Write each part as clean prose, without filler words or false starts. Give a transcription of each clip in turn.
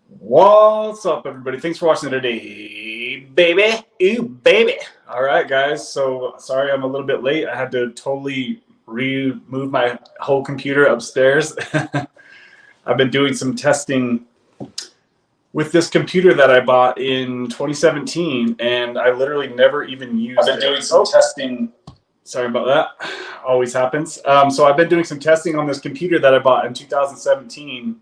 What's up, everybody? Thanks for watching today, baby. Ooh, baby. All right, guys. So sorry I'm a little bit late. I had to totally remove my whole computer upstairs. I've been doing some testing with this computer that I bought in 2017, and I literally never even used it. I've been doing some testing. Sorry about that. Always happens. So I've been doing some testing on this computer that I bought in 2017.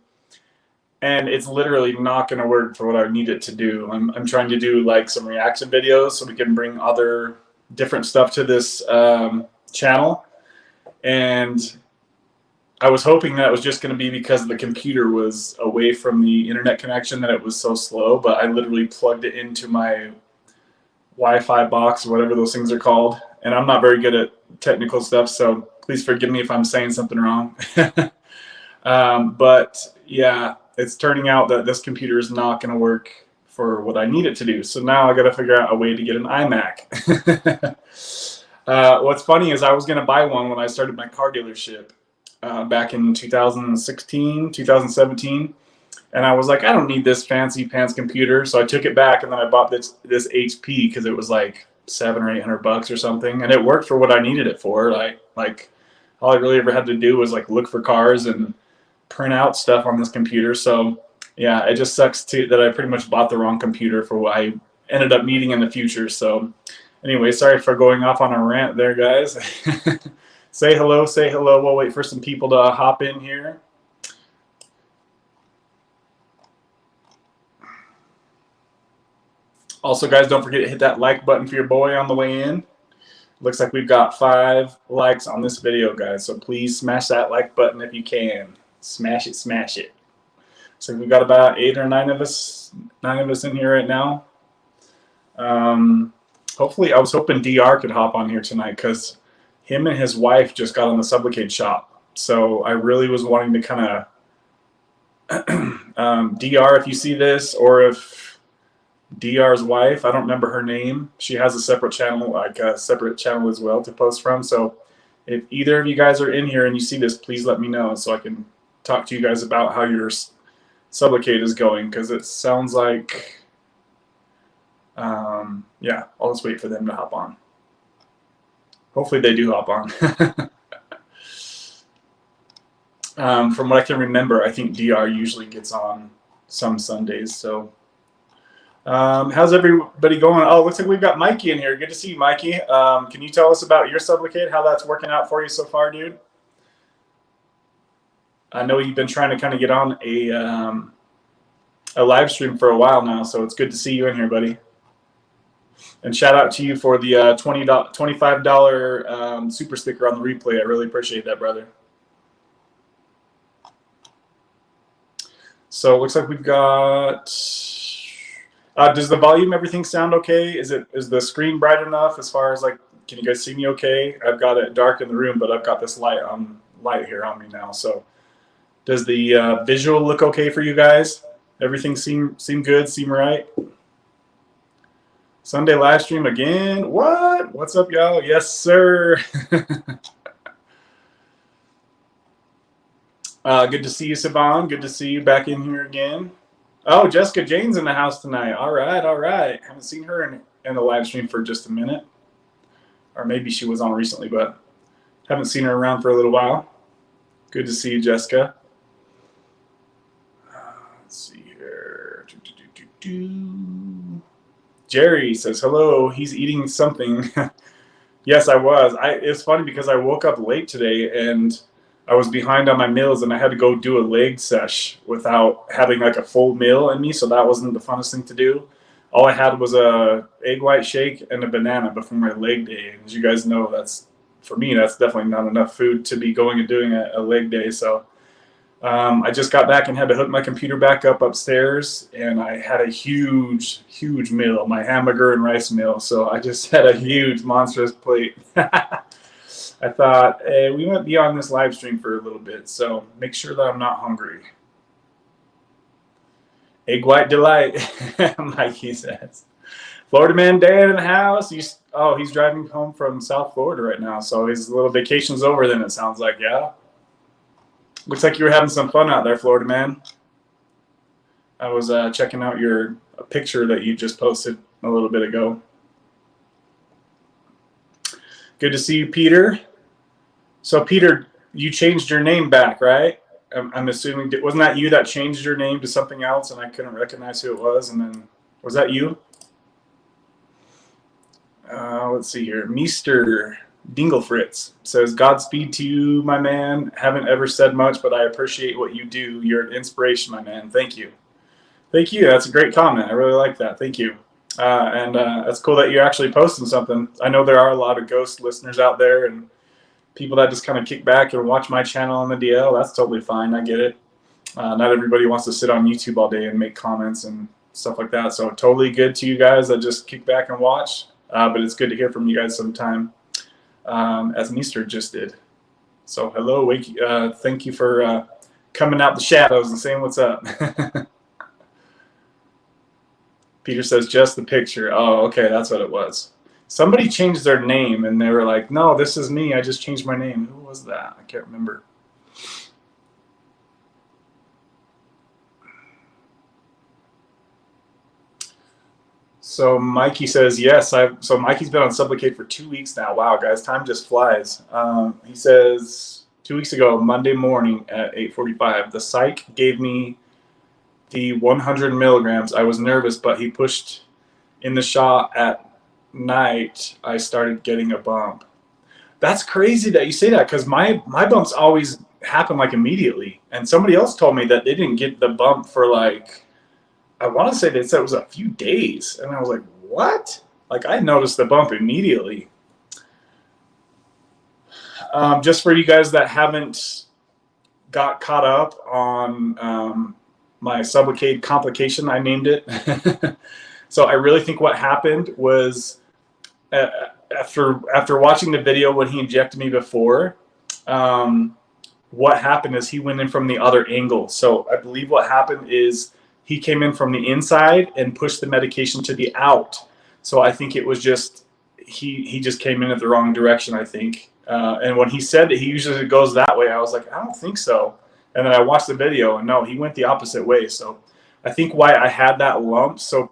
And it's literally not going to work for what I need it to do. I'm trying to do like some reaction videos so we can bring other different stuff to this channel. And I was hoping that it was just going to be because the computer was away from the internet connection that it was so slow. But I literally plugged it into my Wi-Fi box, whatever those things are called. And I'm not very good at technical stuff, so please forgive me if I'm saying something wrong. But yeah. It's turning out that this computer is not going to work for what I need it to do. So now I got to figure out a way to get an iMac. What's funny is I was going to buy one when I started my car dealership back in 2016, 2017. And I was like, I don't need this fancy pants computer. So I took it back and then I bought this HP because it was like $700 or $800 or something. And it worked for what I needed it for. Like all I really ever had to do was like look for cars and print out stuff on this computer. So yeah, it just sucks too that I pretty much bought the wrong computer for what I ended up needing in the future. So anyway, sorry for going off on a rant there, guys. Say hello, say hello. We'll wait for some people to hop in here. Also, guys, don't forget to hit that like button for your boy on the way in. Looks like we've got 5 likes on this video, guys. So please smash that like button if you can. Smash it, smash it. So we've got about 8 or 9 of us in here right now. Hopefully, I was hoping DR could hop on here tonight because him and his wife just got on the SUBLOCADE shop. So I really was wanting to kind of DR, if you see this, or if DR's wife, I don't remember her name, she has a separate channel, like a separate channel as well to post from. So if either of you guys are in here and you see this, please let me know so I can talk to you guys about how your SUBLOCADE is going, because it sounds like yeah, I'll just wait for them to hop on. Hopefully they do hop on. From what I can remember, I think DR usually gets on some Sundays. So how's everybody going? Oh, looks like we've got Mikey in here. Good to see you, Mikey. Can you tell us about your SUBLOCADE, how that's working out for you so far, dude? I know you've been trying to kind of get on a live stream for a while now, so it's good to see you in here, buddy. And shout out to you for the $25 super sticker on the replay. I really appreciate that, brother. So it looks like we've got. Does the volume, everything sound okay? Is the screen bright enough as far as like, can you guys see me okay? I've got it dark in the room, but I've got this light here on me now, so. Does the visual look okay for you guys? Everything seem good? Seem right? Sunday live stream again? What? What's up, y'all? Yes, sir. Good to see you, Saban. Good to see you back in here again. Oh, Jessica Jane's in the house tonight. All right, all right. Haven't seen her in the live stream for just a minute. Or maybe she was on recently, but haven't seen her around for a little while. Good to see you, Jessica. Let's see here. Jerry says hello. He's eating something. Yes, I was. It's funny because I woke up late today and I was behind on my meals and I had to go do a leg sesh without having like a full meal in me. So that wasn't the funnest thing to do. All I had was a egg white shake and a banana before my leg day. And as you guys know, for me, that's definitely not enough food to be going and doing a leg day. So I just got back and had to hook my computer back up upstairs, and I had a huge meal, my hamburger and rice meal. So I just had a huge monstrous plate. I thought, hey, we might be on this live stream for a little bit, so make sure that I'm not hungry. Egg white delight, Mikey says. Florida man Dan in the house. He's driving home from South Florida right now, so his little vacation's over then, it sounds like. Yeah. Looks like you were having some fun out there, Florida man. I was checking out your picture that you just posted a little bit ago. Good to see you, Peter. So, Peter, you changed your name back, right? I'm assuming, wasn't that you that changed your name to something else and I couldn't recognize who it was? And then, was that you? Let's see here. Meester Dinglefritz says, Godspeed to you, my man. Haven't ever said much, but I appreciate what you do. You're an inspiration, my man. Thank you. Thank you. That's a great comment. I really like that. Thank you. And it's cool that you're actually posting something. I know there are a lot of ghost listeners out there and people that just kind of kick back and watch my channel on the DL. That's totally fine. I get it. Not everybody wants to sit on YouTube all day and make comments and stuff like that. So totally good to you guys that just kick back and watch. But it's good to hear from you guys sometime, as Meester just did. So hello, thank you for coming out the shadows and saying what's up. Peter says, just the picture. Oh, okay, that's what it was. Somebody changed their name, and they were like, no, this is me. I just changed my name. Who was that? I can't remember. So Mikey says, yes. So Mikey's been on SUBLOCADE for 2 weeks now. Wow, guys, time just flies. He says, 2 weeks ago, Monday morning at 8:45, the psych gave me the 100 milligrams. I was nervous, but he pushed in the shot at night. I started getting a bump. That's crazy that you say that, because my bumps always happen like immediately. And somebody else told me that they didn't get the bump for like, I want to say they said it was a few days. And I was like, what? Like, I noticed the bump immediately. Just for you guys that haven't got caught up on my SUBLOCADE complication, I named it. So I really think what happened was after watching the video when he injected me before, what happened is he went in from the other angle. So I believe what happened is he came in from the inside and pushed the medication to the out. So I think it was just, he just came in at the wrong direction, I think. And when he said that he usually goes that way, I was like, I don't think so. And then I watched the video, and no, he went the opposite way. So I think why I had that lump so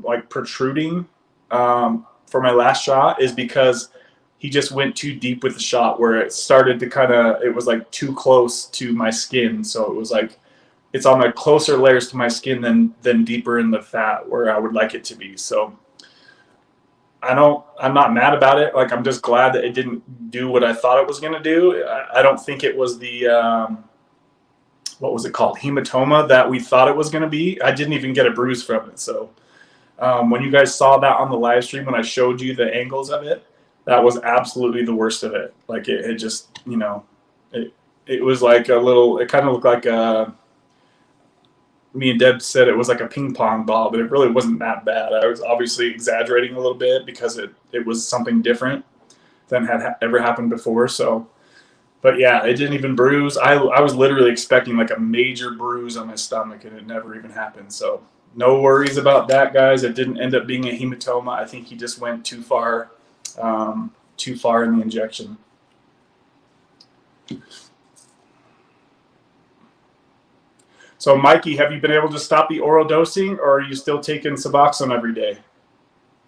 like protruding for my last shot is because he just went too deep with the shot, where it started to kind of, it was like too close to my skin. So it was like, it's on the closer layers to my skin than deeper in the fat where I would like it to be. So I'm not mad about it. Like, I'm just glad that it didn't do what I thought it was going to do. I don't think it was the, what was it called? Hematoma that we thought it was going to be. I didn't even get a bruise from it. So when you guys saw that on the live stream, when I showed you the angles of it, that was absolutely the worst of it. Like, it just, you know, it was like a little, it kind of looked like me and Deb said it was like a ping pong ball, but it really wasn't that bad. I was obviously exaggerating a little bit because it was something different than had ever happened before. So, but yeah, it didn't even bruise. I was literally expecting like a major bruise on my stomach, and it never even happened. So no worries about that, guys. It didn't end up being a hematoma. I think he just went too far in the injection. So, Mikey, have you been able to stop the oral dosing, or are you still taking SUBOXONE every day?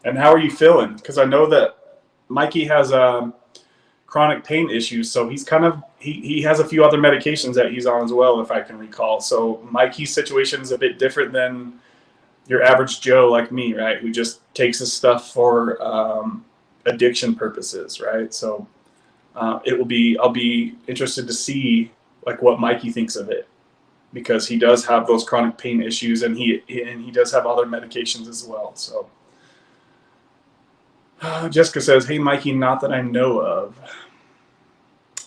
And how are you feeling? Because I know that Mikey has chronic pain issues, so he's kind of, he has a few other medications that he's on as well, if I can recall. So Mikey's situation is a bit different than your average Joe like me, right? Who just takes his stuff for addiction purposes, right? So I'll be interested to see like what Mikey thinks of it, because he does have those chronic pain issues, and he does have other medications as well. So Jessica says, hey, Mikey, not that I know of.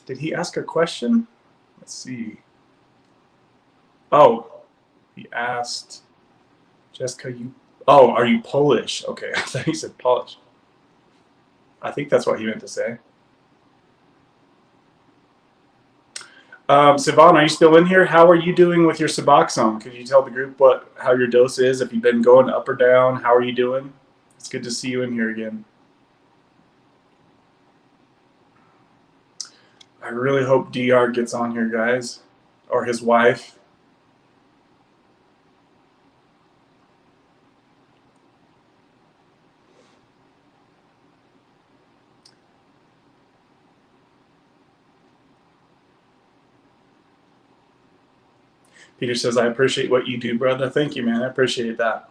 Did he ask a question? Let's see. Oh, he asked, Jessica, are you Polish? Okay, I thought he said Polish. I think that's what he meant to say. Sivan, are you still in here? How are you doing with your SUBOXONE? Could you tell the group how your dose is? If you've been going up or down, how are you doing? It's good to see you in here again. I really hope DR gets on here, guys, or his wife. Peter says, I appreciate what you do, brother. Thank you, man. I appreciate that.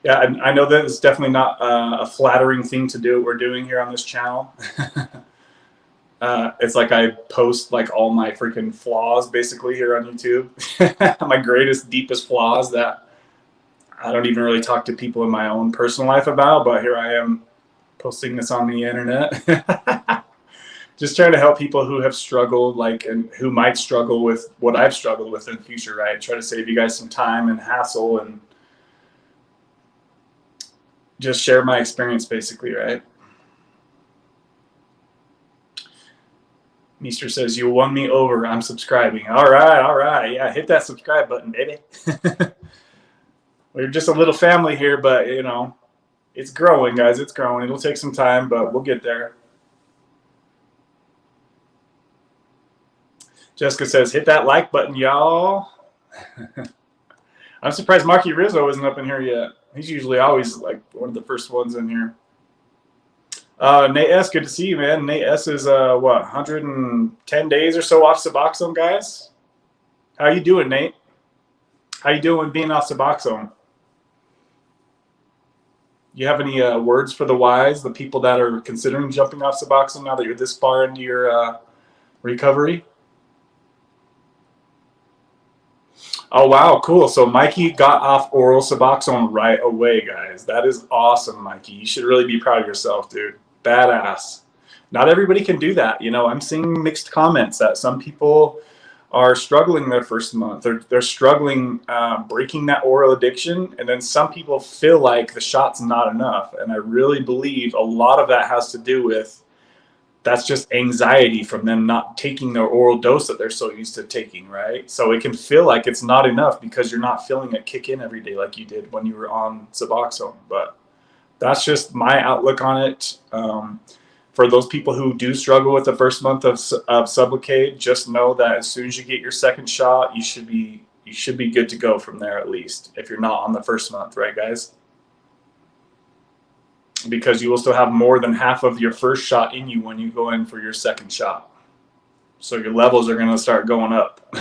Yeah, I know that it's definitely not a flattering thing to do what we're doing here on this channel. It's like I post like all my freaking flaws basically here on YouTube. My greatest, deepest flaws that I don't even really talk to people in my own personal life about, but here I am posting this on the internet. Just trying to help people who have struggled, like, and who might struggle with what I've struggled with in the future, right? Try to save you guys some time and hassle and just share my experience basically, right? Meester says, you won me over. I'm subscribing. All right, all right. Yeah, hit that subscribe button, baby. We're just a little family here, but, you know, it's growing, guys. It's growing. It'll take some time, but we'll get there. Jessica says, hit that like button, y'all. I'm surprised Marky Rizzo isn't up in here yet. He's usually always like one of the first ones in here. Nate S, good to see you, man. Nate S is, what, 110 days or so off Suboxone, guys? How you doing, Nate? How you doing being off Suboxone? You have any words for the wise, the people that are considering jumping off Suboxone now that you're this far into your recovery? Oh, wow, cool. So Mikey got off oral Suboxone right away, guys. That is awesome, Mikey. You should really be proud of yourself, dude. Badass. Not everybody can do that. You know, I'm seeing mixed comments that some people are struggling their first month. They're struggling breaking that oral addiction. And then some people feel like the shot's not enough. And I really believe a lot of that has to do with that's just anxiety from them not taking their oral dose that they're so used to taking, right? So it can feel like it's not enough because you're not feeling it kick in every day like you did when you were on Suboxone. But that's just my outlook on it. For those people who do struggle with the first month of SUBLOCADE, just know that as soon as you get your second shot, you should be good to go from there, at least, if you're not on the first month, right, guys? Because you will still have more than half of your first shot in you when you go in for your second shot. So your levels are going to start going up.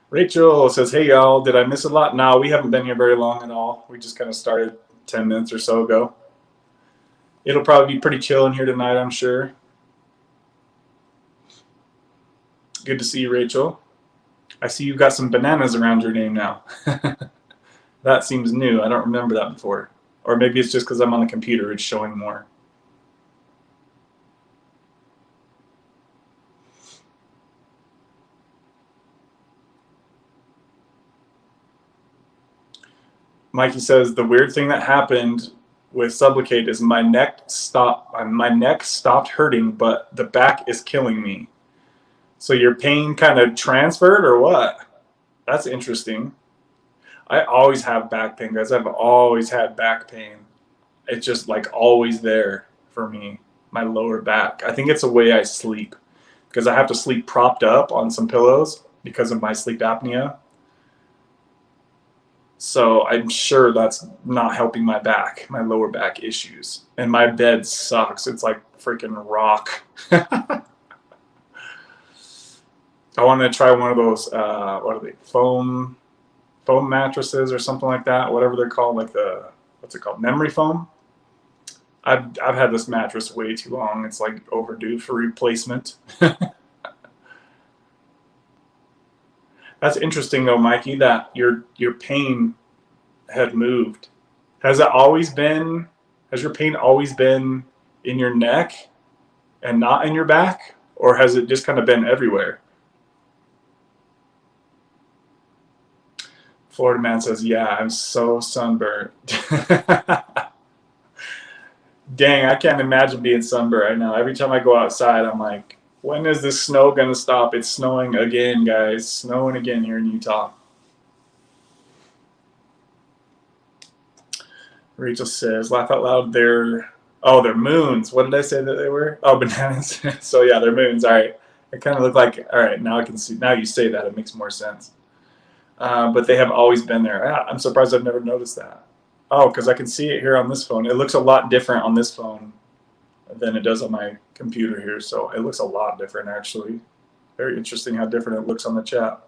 Rachel says, hey, y'all, did I miss a lot? No, we haven't been here very long at all. We just kind of started 10 minutes or so ago. It'll probably be pretty chill in here tonight, I'm sure. Good to see you, Rachel. I see you've got some bananas around your name now. That seems new. I don't remember that before. Or maybe it's just because I'm on the computer, it's showing more. Mikey says, the weird thing that happened with SUBLOCADE is my neck stopped hurting, but the back is killing me. So your pain kind of transferred or what? That's interesting. I always have back pain, guys. I've always had back pain. It's just like always there for me, my lower back. I think it's the way I sleep because I have to sleep propped up on some pillows because of my sleep apnea. So I'm sure that's not helping my back, my lower back issues. And my bed sucks. It's like freaking rock. I want to try one of those, what are they, foam mattresses or something like that, whatever they're called, like the, what's it called, memory foam. I've had this mattress way too long. It's like overdue for replacement. That's interesting though, Mikey, that your pain had moved. Has your pain always been in your neck and not in your back? Or has it just kind of been everywhere? Florida man says, yeah, I'm so sunburned. Dang, I can't imagine being sunburned right now. Every time I go outside, I'm like, when is this snow going to stop? It's snowing again, guys. Snowing again here in Utah. Rachel says, laugh out loud, they're moons. What did I say that they were? Oh, bananas. So yeah, they're moons. All right. It kind of looked like, all right, now I can see, now you say that, it makes more sense. But they have always been there. I'm surprised I've never noticed that. Oh, because I can see it here on this phone. It looks a lot different on this phone than it does on my computer here. So it looks a lot different, actually. Very interesting how different it looks on the chat.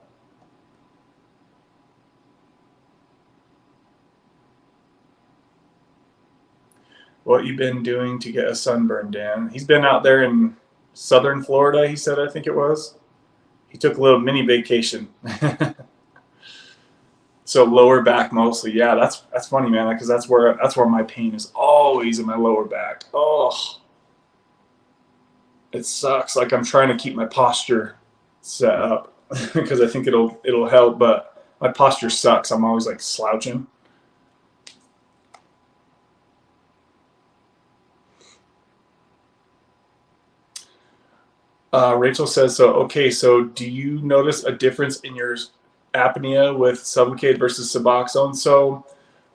What you been doing to get a sunburn, Dan? He's been out there in southern Florida, he said, I think it was. He took a little mini vacation. So lower back mostly. Yeah, that's funny, man, because that's where my pain is always in my lower back. Oh, it sucks. Like I'm trying to keep my posture set up because I think it'll help, but my posture sucks. I'm always like slouching. Rachel says, so okay, so do you notice a difference in your apnea with Sublocade versus Suboxone? So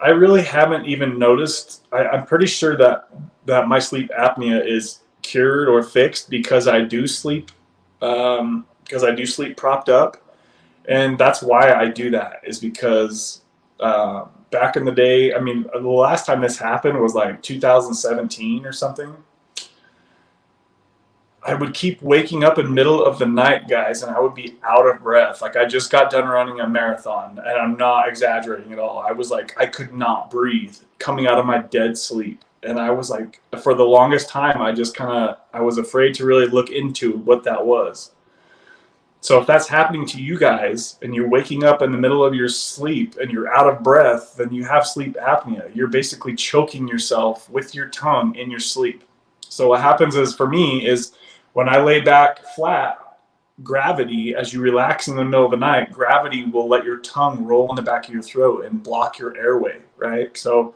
I really haven't even noticed. I'm pretty sure that my sleep apnea is cured or fixed because I do sleep propped up, and that's why I do that, is because back in the day, I mean, the last time this happened was like 2017 or something. I would keep waking up in the middle of the night, guys, and I would be out of breath. Like I just got done running a marathon, and I'm not exaggerating at all. I was like, I could not breathe coming out of my dead sleep. And I was like, for the longest time, I was afraid to really look into what that was. So if that's happening to you guys and you're waking up in the middle of your sleep and you're out of breath, then you have sleep apnea. You're basically choking yourself with your tongue in your sleep. So what happens is, for me, is when I lay back flat, gravity, as you relax in the middle of the night, gravity will let your tongue roll in the back of your throat and block your airway, right? So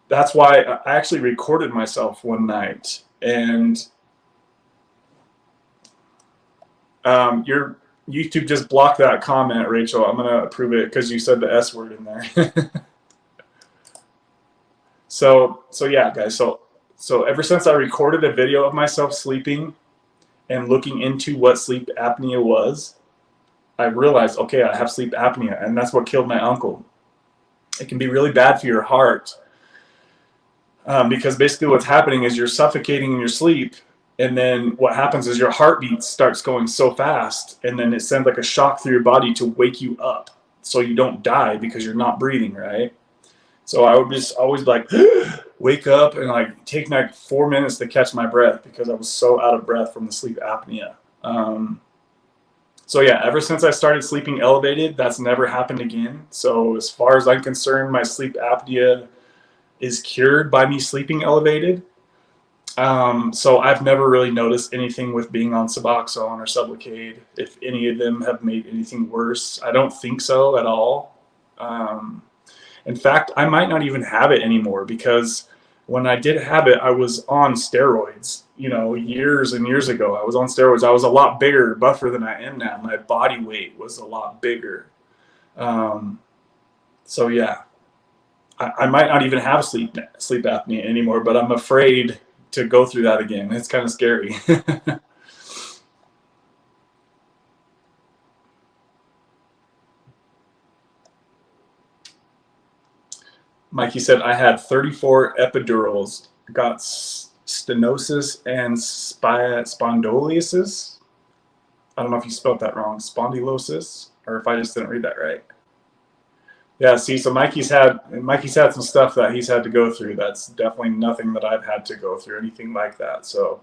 that's why I actually recorded myself one night. And your YouTube just blocked that comment, Rachel. I'm going to approve it because you said the S word in there. So yeah, guys. So ever since I recorded a video of myself sleeping and looking into what sleep apnea was, I realized, okay, I have sleep apnea, and that's what killed my uncle. It can be really bad for your heart because basically what's happening is you're suffocating in your sleep, and then what happens is your heartbeat starts going so fast, and then it sends like a shock through your body to wake you up so you don't die because you're not breathing, right? So I would just always like wake up and like take like 4 minutes to catch my breath because I was so out of breath from the sleep apnea. So yeah, ever since I started sleeping elevated, that's never happened again. So as far as I'm concerned, my sleep apnea is cured by me sleeping elevated. So I've never really noticed anything with being on Suboxone or Sublocade, if any of them have made anything worse. I don't think so at all. In fact, I might not even have it anymore because when I did have it, I was on steroids, years and years ago. I was on steroids. I was a lot bigger, buffer than I am now. My body weight was a lot bigger. So yeah, I might not even have sleep apnea anymore, but I'm afraid to go through that again. It's kind of scary. Mikey said, I had 34 epidurals, got stenosis and spondylosis. I don't know if you spelled that wrong, spondylosis, or if I just didn't read that right. Yeah, see, so Mikey's had some stuff that he's had to go through. That's definitely nothing that I've had to go through, anything like that. So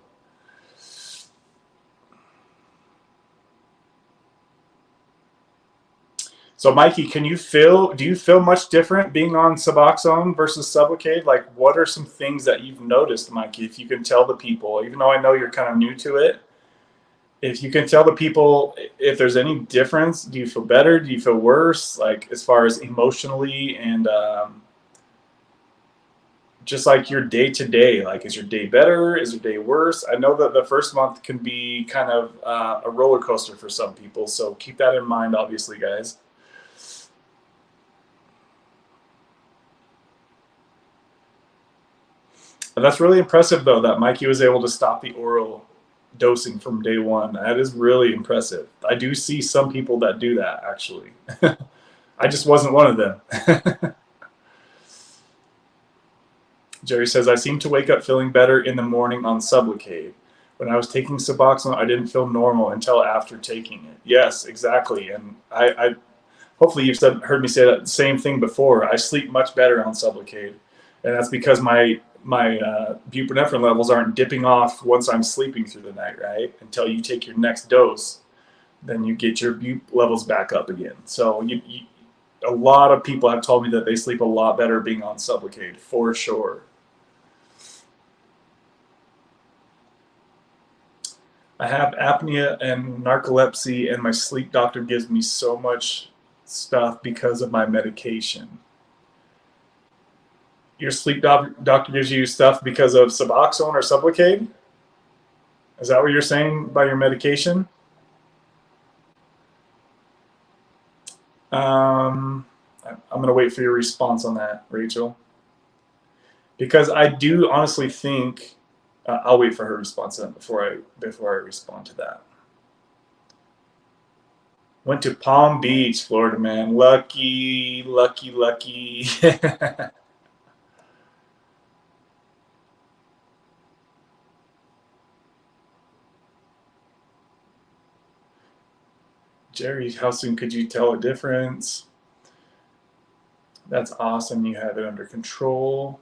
Mikey, do you feel much different being on Suboxone versus Sublocade? Like, what are some things that you've noticed, Mikey, if you can tell the people, even though I know you're kind of new to it, if you can tell the people if there's any difference? Do you feel better? Do you feel worse? Like, as far as emotionally and just like your day to day, like, is your day better? Is your day worse? I know that the first month can be kind of a roller coaster for some people. So keep that in mind, obviously, guys. And that's really impressive, though, that Mikey was able to stop the oral dosing from day one. That is really impressive. I do see some people that do that, actually. I just wasn't one of them. Jerry says, I seem to wake up feeling better in the morning on Sublocade. When I was taking Suboxone, I didn't feel normal until after taking it. Yes, exactly. And I hopefully you've heard me say that same thing before. I sleep much better on Sublocade, and that's because my buprenorphine levels aren't dipping off once I'm sleeping through the night, right? Until you take your next dose, then you get your bup levels back up again. So a lot of people have told me that they sleep a lot better being on Sublocade, for sure. I have apnea and narcolepsy, and my sleep doctor gives me so much stuff because of my medication. Your sleep doctor gives you stuff because of Suboxone or Sublocade? Is that what you're saying by your medication? I'm going to wait for your response on that, Rachel. Because I do honestly think, I'll wait for her response on that before I respond to that. Went to Palm Beach, Florida, man. Lucky, lucky, lucky. Jerry, how soon could you tell a difference? That's awesome. You have it under control.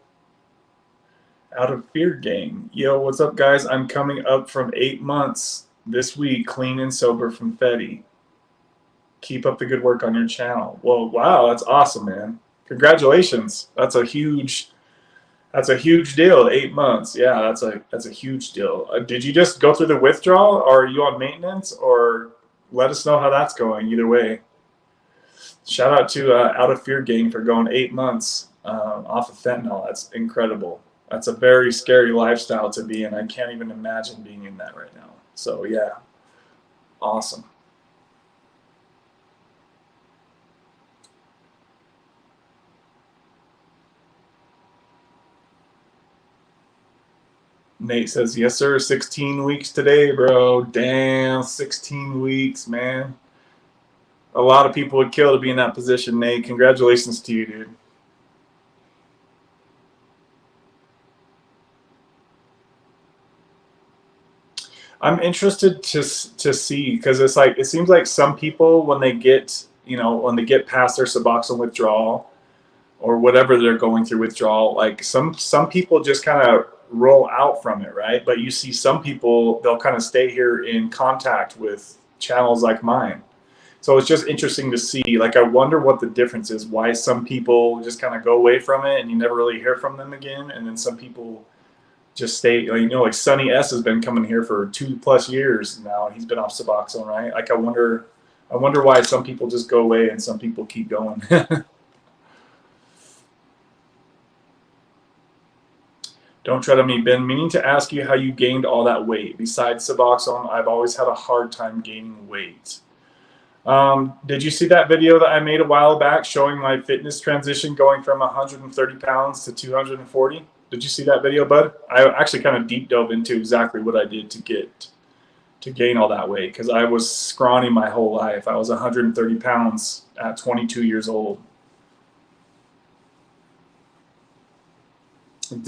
Out of Fear Gang. Yo, what's up, guys? I'm coming up from 8 months this week, clean and sober from Fetty. Keep up the good work on your channel. Well, wow, that's awesome, man. Congratulations. That's a huge deal. 8 months. Yeah, that's a huge deal. Did you just go through the withdrawal, or are you on maintenance? Or let us know how that's going. Either way. Shout out to Out of Fear Gang for going 8 months off of fentanyl. That's incredible. That's a very scary lifestyle to be in. I can't even imagine being in that right now. So yeah, awesome. Nate says, yes, sir. 16 weeks today, bro. Damn, 16 weeks, man. A lot of people would kill to be in that position, Nate. Congratulations to you, dude. I'm interested to see, because it's like, it seems like some people, when they get past their Suboxone withdrawal or whatever they're going through withdrawal, like some people just kind of roll out from it, right? But you see some people, they'll kind of stay here in contact with channels like mine. So it's just interesting to see. Like, I wonder what the difference is, why some people just kind of go away from it and you never really hear from them again, and then some people just stay, like Sonny S has been coming here for 2+ years now, and he's been off Suboxone, right? Like, I wonder why some people just go away and some people keep going. Don't tread on me. Been meaning to ask you how you gained all that weight. Besides Suboxone, I've always had a hard time gaining weight. Did you see that video that I made a while back showing my fitness transition going from 130 pounds to 240? Did you see that video, bud? I actually kind of deep dove into exactly what I did to gain all that weight, because I was scrawny my whole life. I was 130 pounds at 22 years old.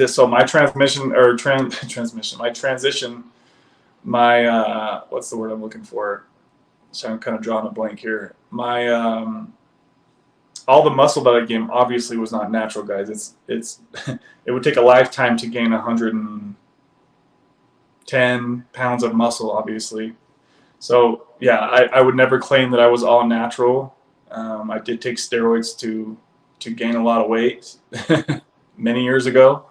So my transition, what's the word I'm looking for? So I'm kind of drawing a blank here. My all the muscle that I gained obviously was not natural, guys. It would take a lifetime to gain 110 pounds of muscle, obviously. So yeah, I would never claim that I was all natural. I did take steroids to gain a lot of weight many years ago.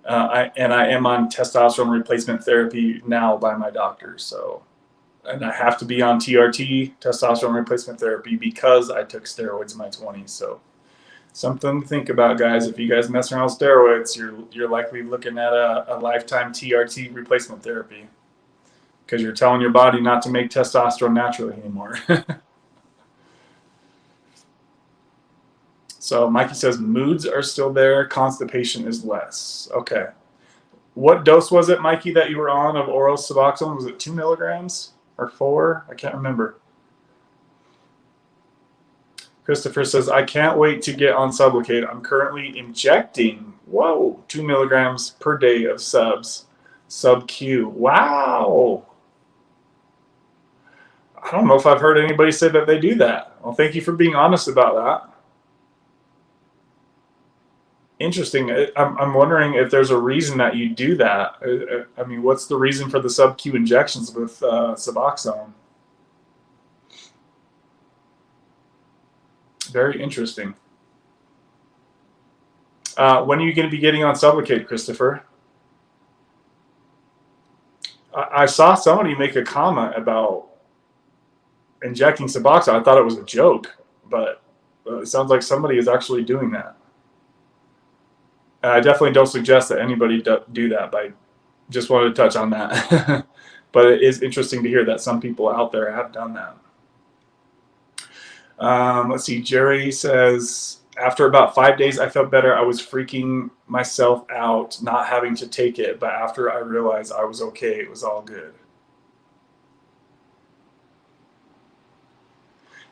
I am on testosterone replacement therapy now by my doctor. So, and I have to be on TRT, testosterone replacement therapy, because I took steroids in my 20s. So, something to think about, guys. If you guys mess around with steroids, you're likely looking at a lifetime TRT replacement therapy, because you're telling your body not to make testosterone naturally anymore. So Mikey says moods are still there, constipation is less. Okay. What dose was it, Mikey, that you were on of oral Suboxone? Was it 2 milligrams or 4? I can't remember. Christopher says, I can't wait to get on Sublocade. I'm currently injecting Whoa, 2 milligrams per day of sub-Q. Wow. I don't know if I've heard anybody say that they do that. Well, thank you for being honest about that. Interesting. I'm wondering if there's a reason that you do that. I mean, what's the reason for the sub-Q injections with Suboxone? Very interesting. When are you going to be getting on Sublocade, Christopher? I saw somebody make a comment about injecting Suboxone. I thought it was a joke, but it sounds like somebody is actually doing that. I definitely don't suggest that anybody do that, but I just wanted to touch on that. But it is interesting to hear that some people out there have done that. Let's see. Jerry says, after about 5 days, I felt better. I was freaking myself out not having to take it, but after I realized I was okay, it was all good.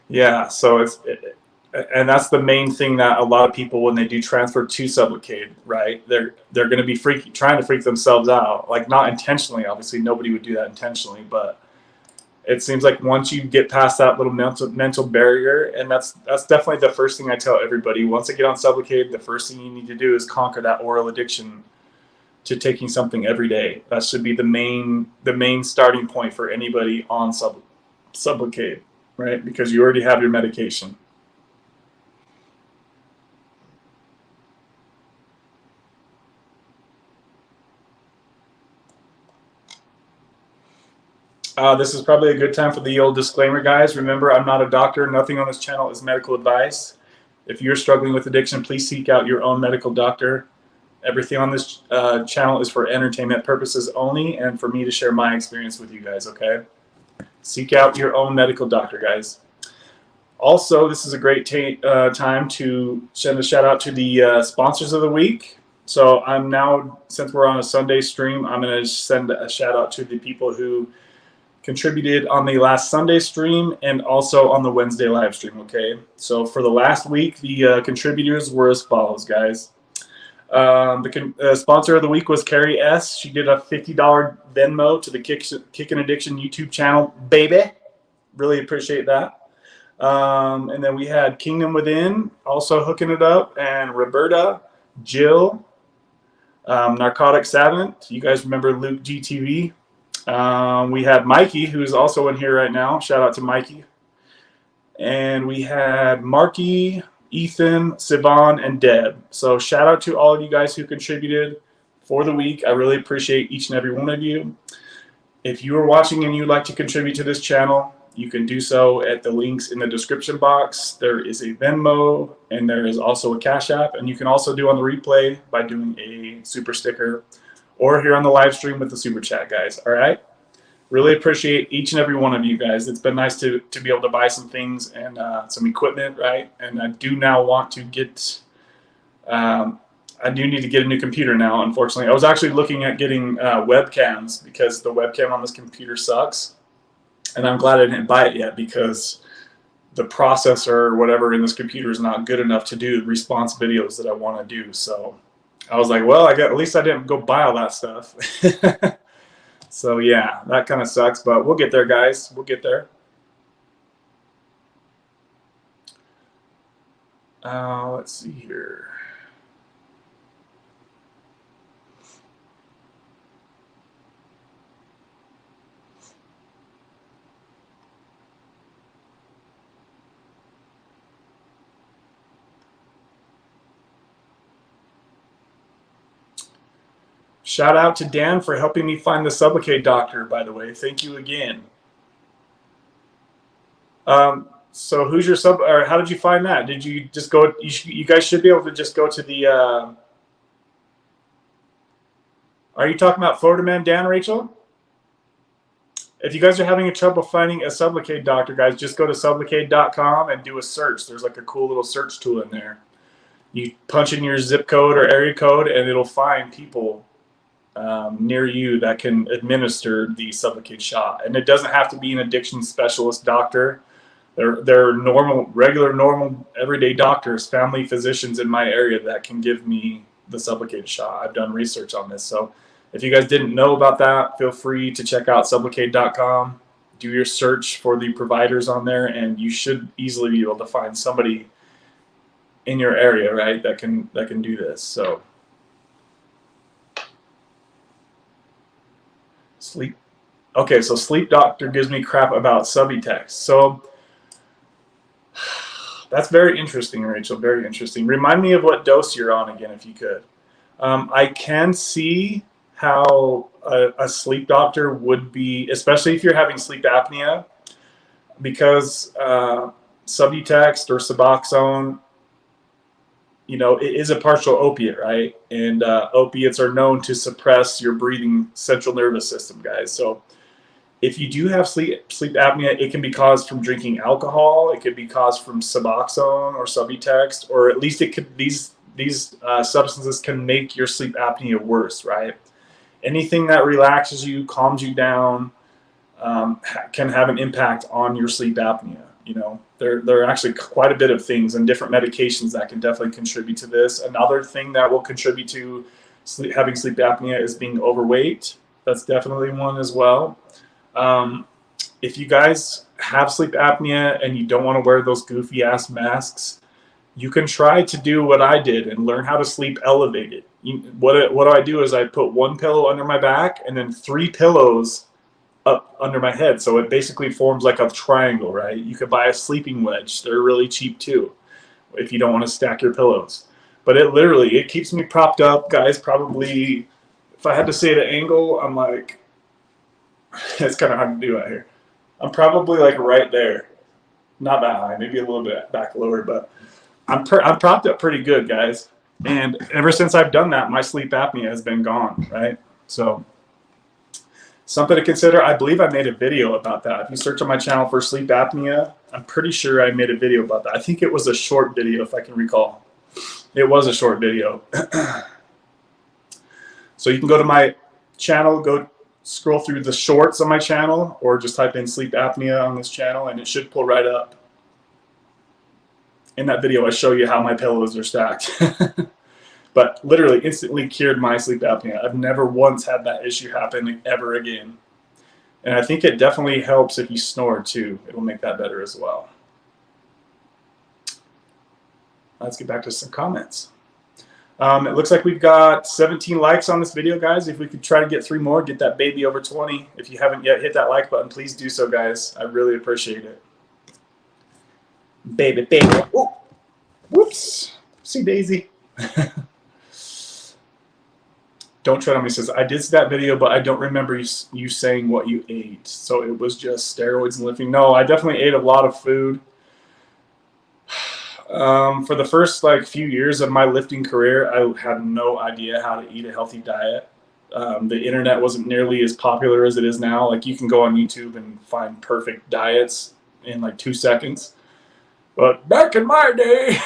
Yeah, so and that's the main thing that a lot of people, when they do transfer to Sublocade, right, they're going to be trying to freak themselves out, like not intentionally. Obviously, nobody would do that intentionally, but it seems like once you get past that little mental barrier, and that's definitely the first thing I tell everybody. Once they get on Sublocade, the first thing you need to do is conquer that oral addiction to taking something every day. That should be the main starting point for anybody on Sublocade, right? Because you already have your medication. This is probably a good time for the old disclaimer, guys. Remember, I'm not a doctor. Nothing on this channel is medical advice. If you're struggling with addiction, please seek out your own medical doctor. Everything on this channel is for entertainment purposes only and for me to share my experience with you guys, okay? Seek out your own medical doctor, guys. Also, this is a great time to send a shout out to the sponsors of the week. So I'm now, since we're on a Sunday stream, I'm going to send a shout out to the people who contributed on the last Sunday stream and also on the Wednesday live stream, okay? So for the last week, the contributors were as follows, guys. The sponsor of the week was Carrie S. She did a $50 Venmo to the Kickin' Addiction YouTube channel, baby. Really appreciate that. And then we had Kingdom Within also hooking it up, and Roberta, Jill, Narcotic Savant. You guys remember Luke GTV? We had Mikey, who's also in here right now. Shout out to Mikey. And we had Marky, Ethan, Sivan, and Deb. So shout out to all of you guys who contributed for the week. I really appreciate each and every one of you. If you are watching and you'd like to contribute to this channel, you can do so at the links in the description box. There is a Venmo, and there is also a Cash App. And you can also do on the replay by doing a super sticker, or here on the live stream with the super chat, guys. All right? Really appreciate each and every one of you guys. It's been nice to be able to buy some things and some equipment, right? And I do now want to get, I do need to get a new computer now, unfortunately. I was actually looking at getting webcams because the webcam on this computer sucks. And I'm glad I didn't buy it yet because the processor or whatever in this computer is not good enough to do response videos that I want to do. So I was like, well, at least I didn't go buy all that stuff. So yeah, that kind of sucks, but we'll get there, guys. We'll get there. Let's see here. Shout out to Dan for helping me find the Sublocade doctor, by the way. Thank you again. So who's your or how did you find that? Did you just go, you guys should be able to just go to the, are you talking about Florida Man Dan, Rachel? If you guys are having trouble finding a Sublocade doctor, guys, just go to sublocade.com and do a search. There's like a cool little search tool in there. You punch in your zip code or area code, and it'll find people near you that can administer the Sublocade shot. And it doesn't have to be an addiction specialist doctor. They're normal, regular, normal, everyday doctors, family physicians in my area that can give me the SUBLOCADE shot. I've done research on this. So if you guys didn't know about that, feel free to check out sublocade.com. Do your search for the providers on there, and you should easily be able to find somebody in your area, right, that can do this. So sleep. Okay, so sleep doctor gives me crap about subby text. So that's very interesting, Rachel. Very interesting. Remind me of what dose you're on again, if you could. I can see how a sleep doctor would be, especially if you're having sleep apnea, because Subutex or Suboxone, you know, it is a partial opiate, right? And opiates are known to suppress your breathing central nervous system, guys. So if you do have sleep apnea, it can be caused from drinking alcohol. It could be caused from Suboxone or Subutex, or at least it could. These substances can make your sleep apnea worse, right? Anything that relaxes you, calms you down, can have an impact on your sleep apnea. You know, there are actually quite a bit of things and different medications that can definitely contribute to this. Another thing that will contribute to having sleep apnea is being overweight. That's definitely one as well. If you guys have sleep apnea and you don't want to wear those goofy ass masks, you can try to do what I did and learn how to sleep elevated. What I do is I put one pillow under my back and then 3 pillows up under my head. So it basically forms like a triangle, right? You could buy a sleeping wedge. They're really cheap too, if you don't want to stack your pillows. But it keeps me propped up, guys. Probably, if I had to say the angle, I'm like, it's kind of hard to do out here. I'm probably like right there. Not that high, maybe a little bit back lower, but I'm propped up pretty good, guys. And ever since I've done that, my sleep apnea has been gone, right? So something to consider. I believe I made a video about that. If you search on my channel for sleep apnea, I'm pretty sure I made a video about that. I think it was a short video, if I can recall. It was a short video. So you can go to my channel, go scroll through the shorts on my channel, or just type in sleep apnea on this channel, and it should pull right up. In that video, I show you how my pillows are stacked. But literally instantly cured my sleep apnea. I've never once had that issue happen ever again. And I think it definitely helps if you snore too. It'll make that better as well. Let's get back to some comments. It looks like we've got 17 likes on this video, guys. If we could try to get 3 more, get that baby over 20. If you haven't yet hit that like button, please do so, guys. I really appreciate it. Baby. Ooh. Whoops. See Daisy. Don't tread on me says, I did see that video, but I don't remember you saying what you ate. So it was just steroids and lifting. No, I definitely ate a lot of food. For the first few years of my lifting career, I had no idea how to eat a healthy diet. The internet wasn't nearly as popular as it is now. Like, you can go on YouTube and find perfect diets in like 2 seconds. But back in my day,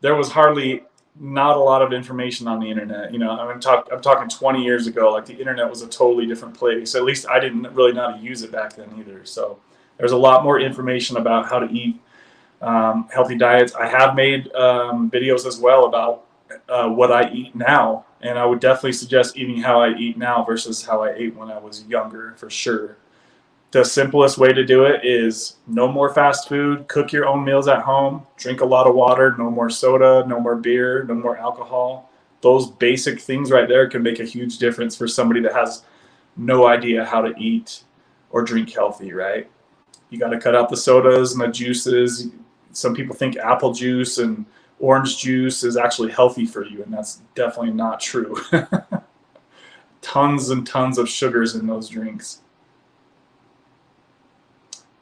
there was not a lot of information on the internet. You know, I'm talking 20 years ago. Like, the internet was a totally different place. At least I didn't really know how to use it back then either. So there's a lot more information about how to eat healthy diets. I have made videos as well about what I eat now, and I would definitely suggest eating how I eat now versus how I ate when I was younger, for sure. The simplest way to do it is no more fast food, cook your own meals at home, drink a lot of water, no more soda, no more beer, no more alcohol. Those basic things right there can make a huge difference for somebody that has no idea how to eat or drink healthy, right? You got to cut out the sodas and the juices. Some people think apple juice and orange juice is actually healthy for you, and that's definitely not true. Tons and tons of sugars in those drinks.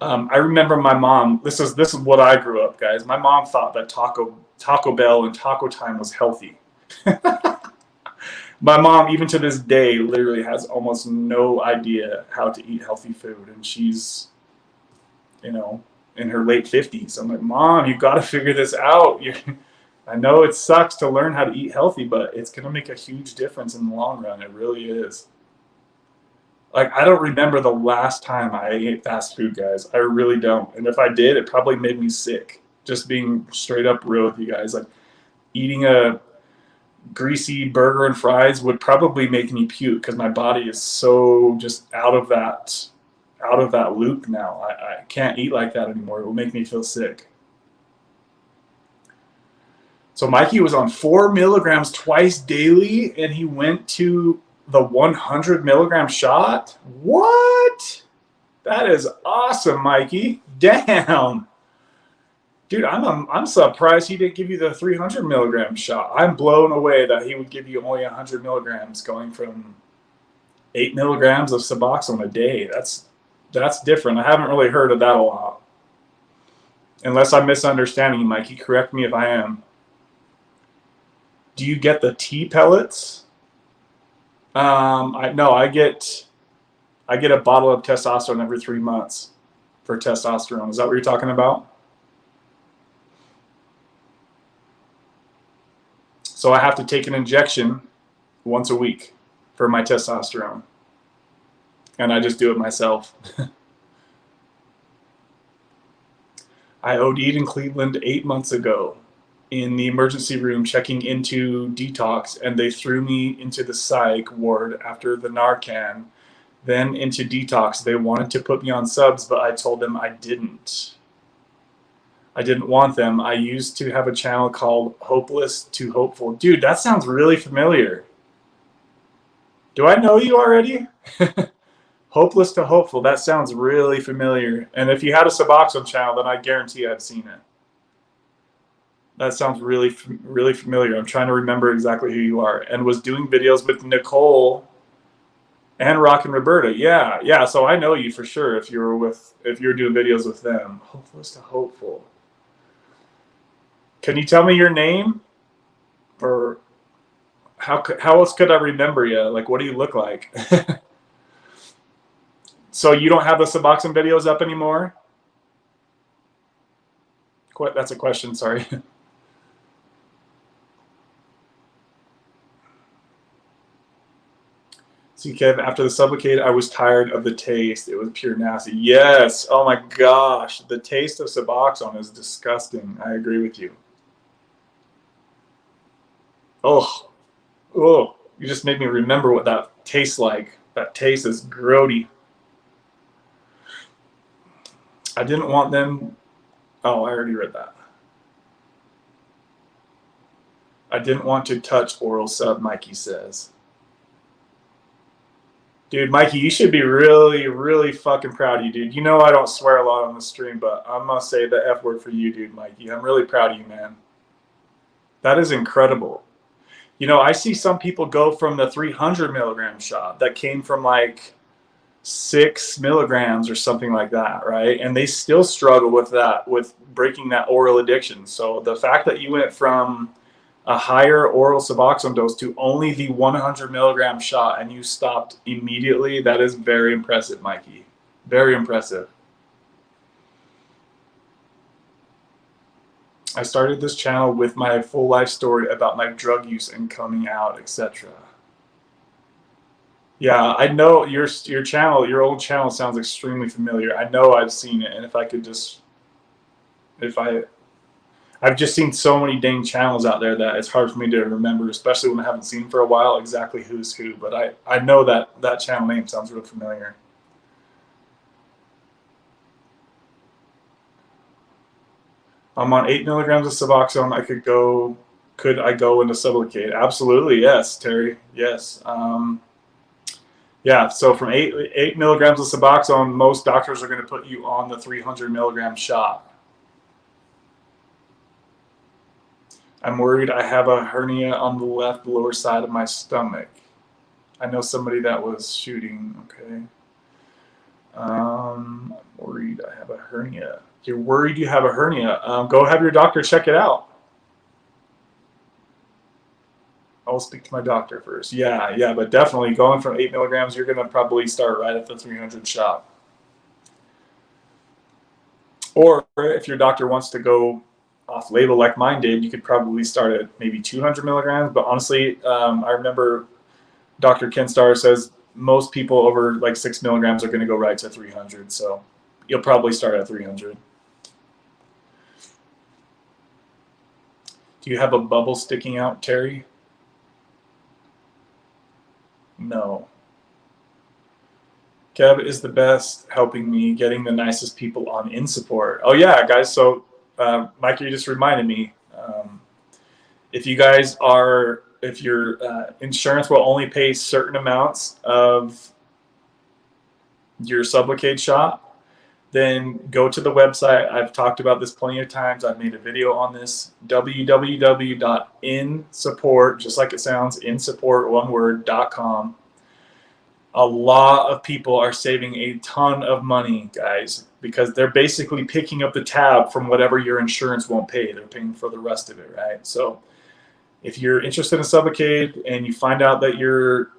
I remember my mom, this is what I grew up, guys. My mom thought that Taco Bell and Taco Time was healthy. My mom, even to this day, literally has almost no idea how to eat healthy food, and she's, you know, in her late 50s. I'm like, Mom, you've got to figure this out. I know it sucks to learn how to eat healthy, but it's going to make a huge difference in the long run. It really is. Like, I don't remember the last time I ate fast food, guys. I really don't. And if I did, it probably made me sick. Just being straight up real with you guys. Like, eating a greasy burger and fries would probably make me puke because my body is so just out of that loop now. I can't eat like that anymore. It will make me feel sick. So Mikey was on 4 milligrams twice daily, and he went to the 100 milligram shot. What? That is awesome, Mikey. Damn. Dude, I'm surprised he didn't give you the 300 milligram shot. I'm blown away that he would give you only 100 milligrams, going from 8 milligrams of Suboxone a day. That's different. I haven't really heard of that a lot. Unless I'm misunderstanding you, Mikey. Correct me if I am. Do you get the tea pellets? I get a bottle of testosterone every 3 months for testosterone. Is that what you're talking about? So I have to take an injection once a week for my testosterone. And I just do it myself. I OD'd in Cleveland 8 months ago in the emergency room checking into detox, and they threw me into the psych ward after the Narcan, then into detox. They wanted to put me on subs, but I told them I didn't. I didn't want them. I used to have a channel called Hopeless to Hopeful. Dude, that sounds really familiar. Do I know you already? Hopeless to Hopeful. That sounds really familiar. And if you had a Suboxone channel, then I guarantee I've seen it. That sounds really, really familiar. I'm trying to remember exactly who you are. And was doing videos with Nicole and Rock and Roberta. Yeah. So I know you for sure if you're doing videos with them. Hopeless to Hopeful. Can you tell me your name? Or how else could I remember you? Like, what do you look like? So you don't have the Suboxone videos up anymore? That's a question, sorry. See, Kev, after the Sublocade, I was tired of the taste. It was pure nasty. Yes. Oh my gosh. The taste of Suboxone is disgusting. I agree with you. Oh, you just made me remember what that tastes like. That taste is grody. I didn't want them. Oh, I already read that. I didn't want to touch oral sub, Mikey says. Dude, Mikey, you should be really, really fucking proud of you, dude. You know I don't swear a lot on the stream, but I'm going to say the F word for you, dude, Mikey. I'm really proud of you, man. That is incredible. You know, I see some people go from the 300 milligram shot that came from like 6 milligrams or something like that, right? And they still struggle with that, with breaking that oral addiction. So the fact that you went from a higher oral Suboxone dose to only the 100 milligram shot and you stopped immediately, that is very impressive, Mikey. Very impressive. I started this channel with my full life story about my drug use and coming out, etc. Yeah, I know your channel, your old channel sounds extremely familiar. I know I've seen it, and I've just seen so many dang channels out there that it's hard for me to remember, especially when I haven't seen for a while exactly who's who. But I know that channel name sounds real familiar. I'm on 8 milligrams of Suboxone. Could I go into Sublocade? Absolutely, yes, Terry. Yes. Yeah, so from 8 milligrams of Suboxone, most doctors are going to put you on the 300 milligram shot. I'm worried I have a hernia on the left lower side of my stomach. I know somebody that was shooting. Okay. I'm worried I have a hernia. You're worried you have a hernia. Go have your doctor check it out. I'll speak to my doctor first. Yeah, but definitely going from 8 milligrams, you're going to probably start right at the 300 shot. Or if your doctor wants to go off label like mine did, you could probably start at maybe 200 milligrams. But honestly, I remember Dr. Ken Starr says most people over like 6 milligrams are going to go right to 300. So you'll probably start at 300. Do you have a bubble sticking out, Terry? No. Kev is the best, helping me, getting the nicest people on in support. Oh yeah, guys. So Mike, you just reminded me. If you guys are, if your insurance will only pay certain amounts of your Sublocade shot, then go to the website. I've talked about this plenty of times. I've made a video on this. www.insupport, just like it sounds, insupport, one word, .com. A lot of people are saving a ton of money, guys, because they're basically picking up the tab from whatever your insurance won't pay. They're paying for the rest of it, right? So if you're interested in Sublocade and you find out that your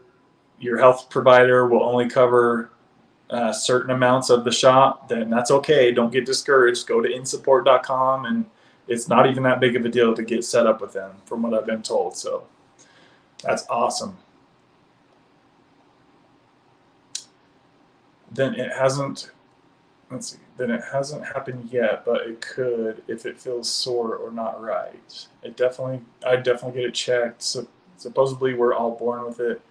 health provider will only cover certain amounts of the shot, then that's okay. Don't get discouraged. Go to insupport.com, and it's not even that big of a deal to get set up with them, from what I've been told. So that's awesome. Then it hasn't, let's see, then it hasn't happened yet, but it could if it feels sore or not right. I'd definitely get it checked. So supposedly we're all born with it,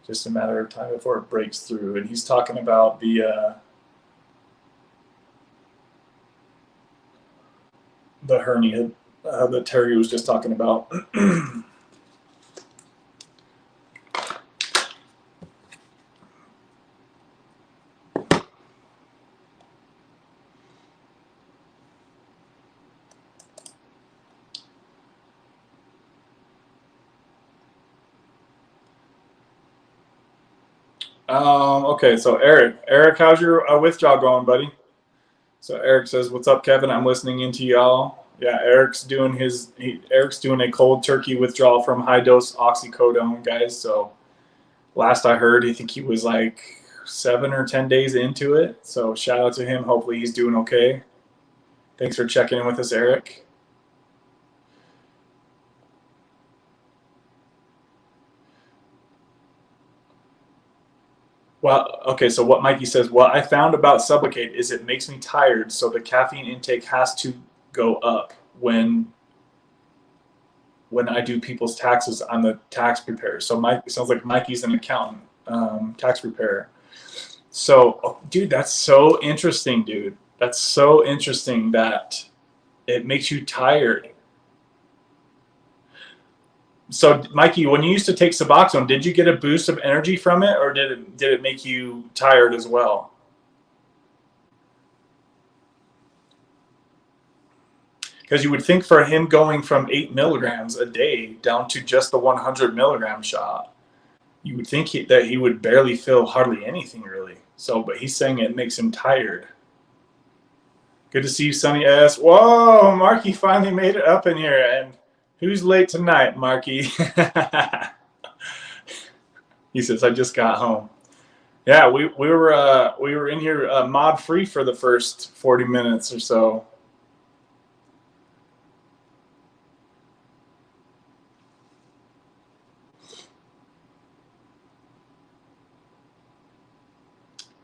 just a matter of time before it breaks through. And he's talking about the hernia that Terry was just talking about. Okay, so Eric, how's your withdrawal going, buddy? So Eric says, "What's up, Kevin? I'm listening into y'all." Yeah, Eric's doing a cold turkey withdrawal from high dose oxycodone, guys. So last I heard, I think he was like 7 or 10 days into it. So shout out to him. Hopefully he's doing okay. Thanks for checking in with us, Eric. Well, okay, so what Mikey says, what I found about Sublocade is it makes me tired, so the caffeine intake has to go up when I do people's taxes. I'm the tax preparer. So it sounds like Mikey's an accountant, tax preparer. So, dude, that's so interesting, dude. That's so interesting that it makes you tired. So, Mikey, when you used to take Suboxone, did you get a boost of energy from it, or did it make you tired as well? Because you would think for him going from 8 milligrams a day down to just the 100 milligram shot, you would think that he would barely feel hardly anything, really. So, but he's saying it makes him tired. Good to see you, Sonny S. Whoa, Marky finally made it up in here, and who's late tonight, Marky? He says, I just got home. Yeah, we were in here mod free for the first 40 minutes or so.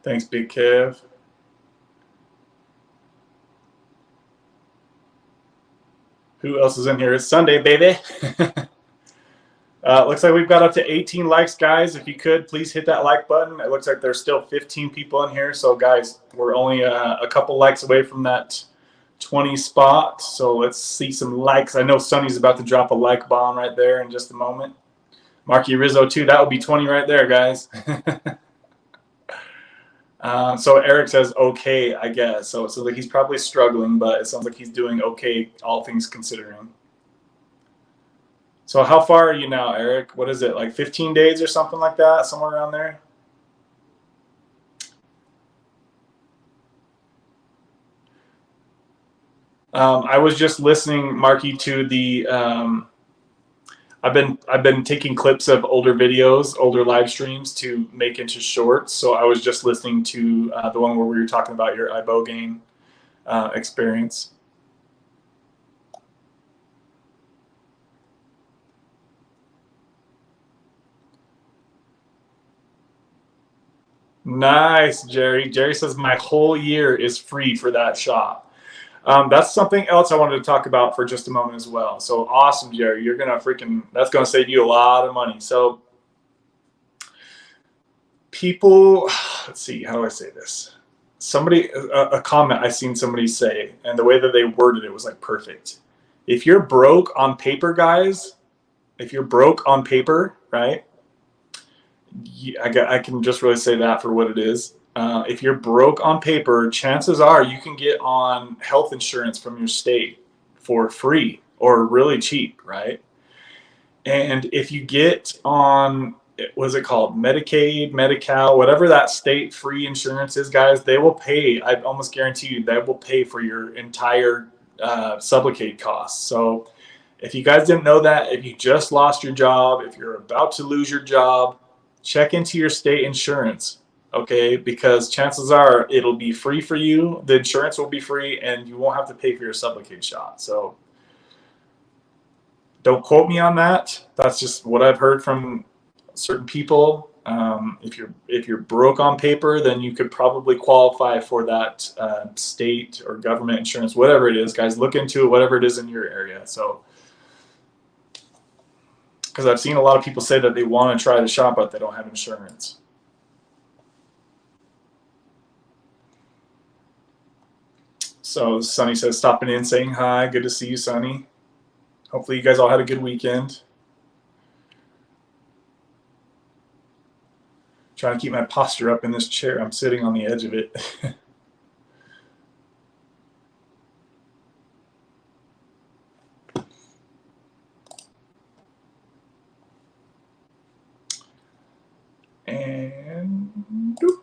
Thanks, Big Kev. Who else is in here? It's Sunday, baby. Looks like we've got up to 18 likes, guys. If you could, please hit that like button. It looks like there's still 15 people in here. So, guys, we're only a couple likes away from that 20 spot. So let's see some likes. I know Sonny's about to drop a like bomb right there in just a moment. Marky Rizzo, too. That would be 20 right there, guys. So Eric says, okay, I guess. So like he's probably struggling, but it sounds like he's doing okay, all things considering. So how far are you now, Eric? What is it, like 15 days or something like that? Somewhere around there? I was just listening, Marky, to the I've been taking clips of older videos, older live streams to make into shorts. So I was just listening to the one where we were talking about your ibogaine experience. Nice, Jerry. Jerry says my whole year is free for that shot. That's something else I wanted to talk about for just a moment as well. So awesome, Jerry. You're gonna that's gonna save you a lot of money. So people, let's see, how do I say this? Somebody, a comment I seen somebody say, and the way that they worded it was like perfect. If you're broke on paper, guys, if you're broke on paper, right? I can just really say that for what it is. If you're broke on paper, chances are you can get on health insurance from your state for free or really cheap, right? And if you get on, what's it called, Medicaid, Medi-Cal, whatever that state free insurance is, guys, they will pay. I almost guarantee you they will pay for your entire SUBLOCADE costs. So if you guys didn't know that, if you just lost your job, if you're about to lose your job, check into your state insurance, okay? Because chances are it'll be free for you. The insurance will be free, and you won't have to pay for your SUBLOCADE shot. So don't quote me on that. That's just what I've heard from certain people. If you're broke on paper, then you could probably qualify for that state or government insurance, whatever it is. Guys, look into it, whatever it is in your area. So, because I've seen a lot of people say that they want to try the shot, but they don't have insurance. So Sonny says, stopping in, saying hi. Good to see you, Sonny. Hopefully you guys all had a good weekend. Trying to keep my posture up in this chair. I'm sitting on the edge of it. And doop.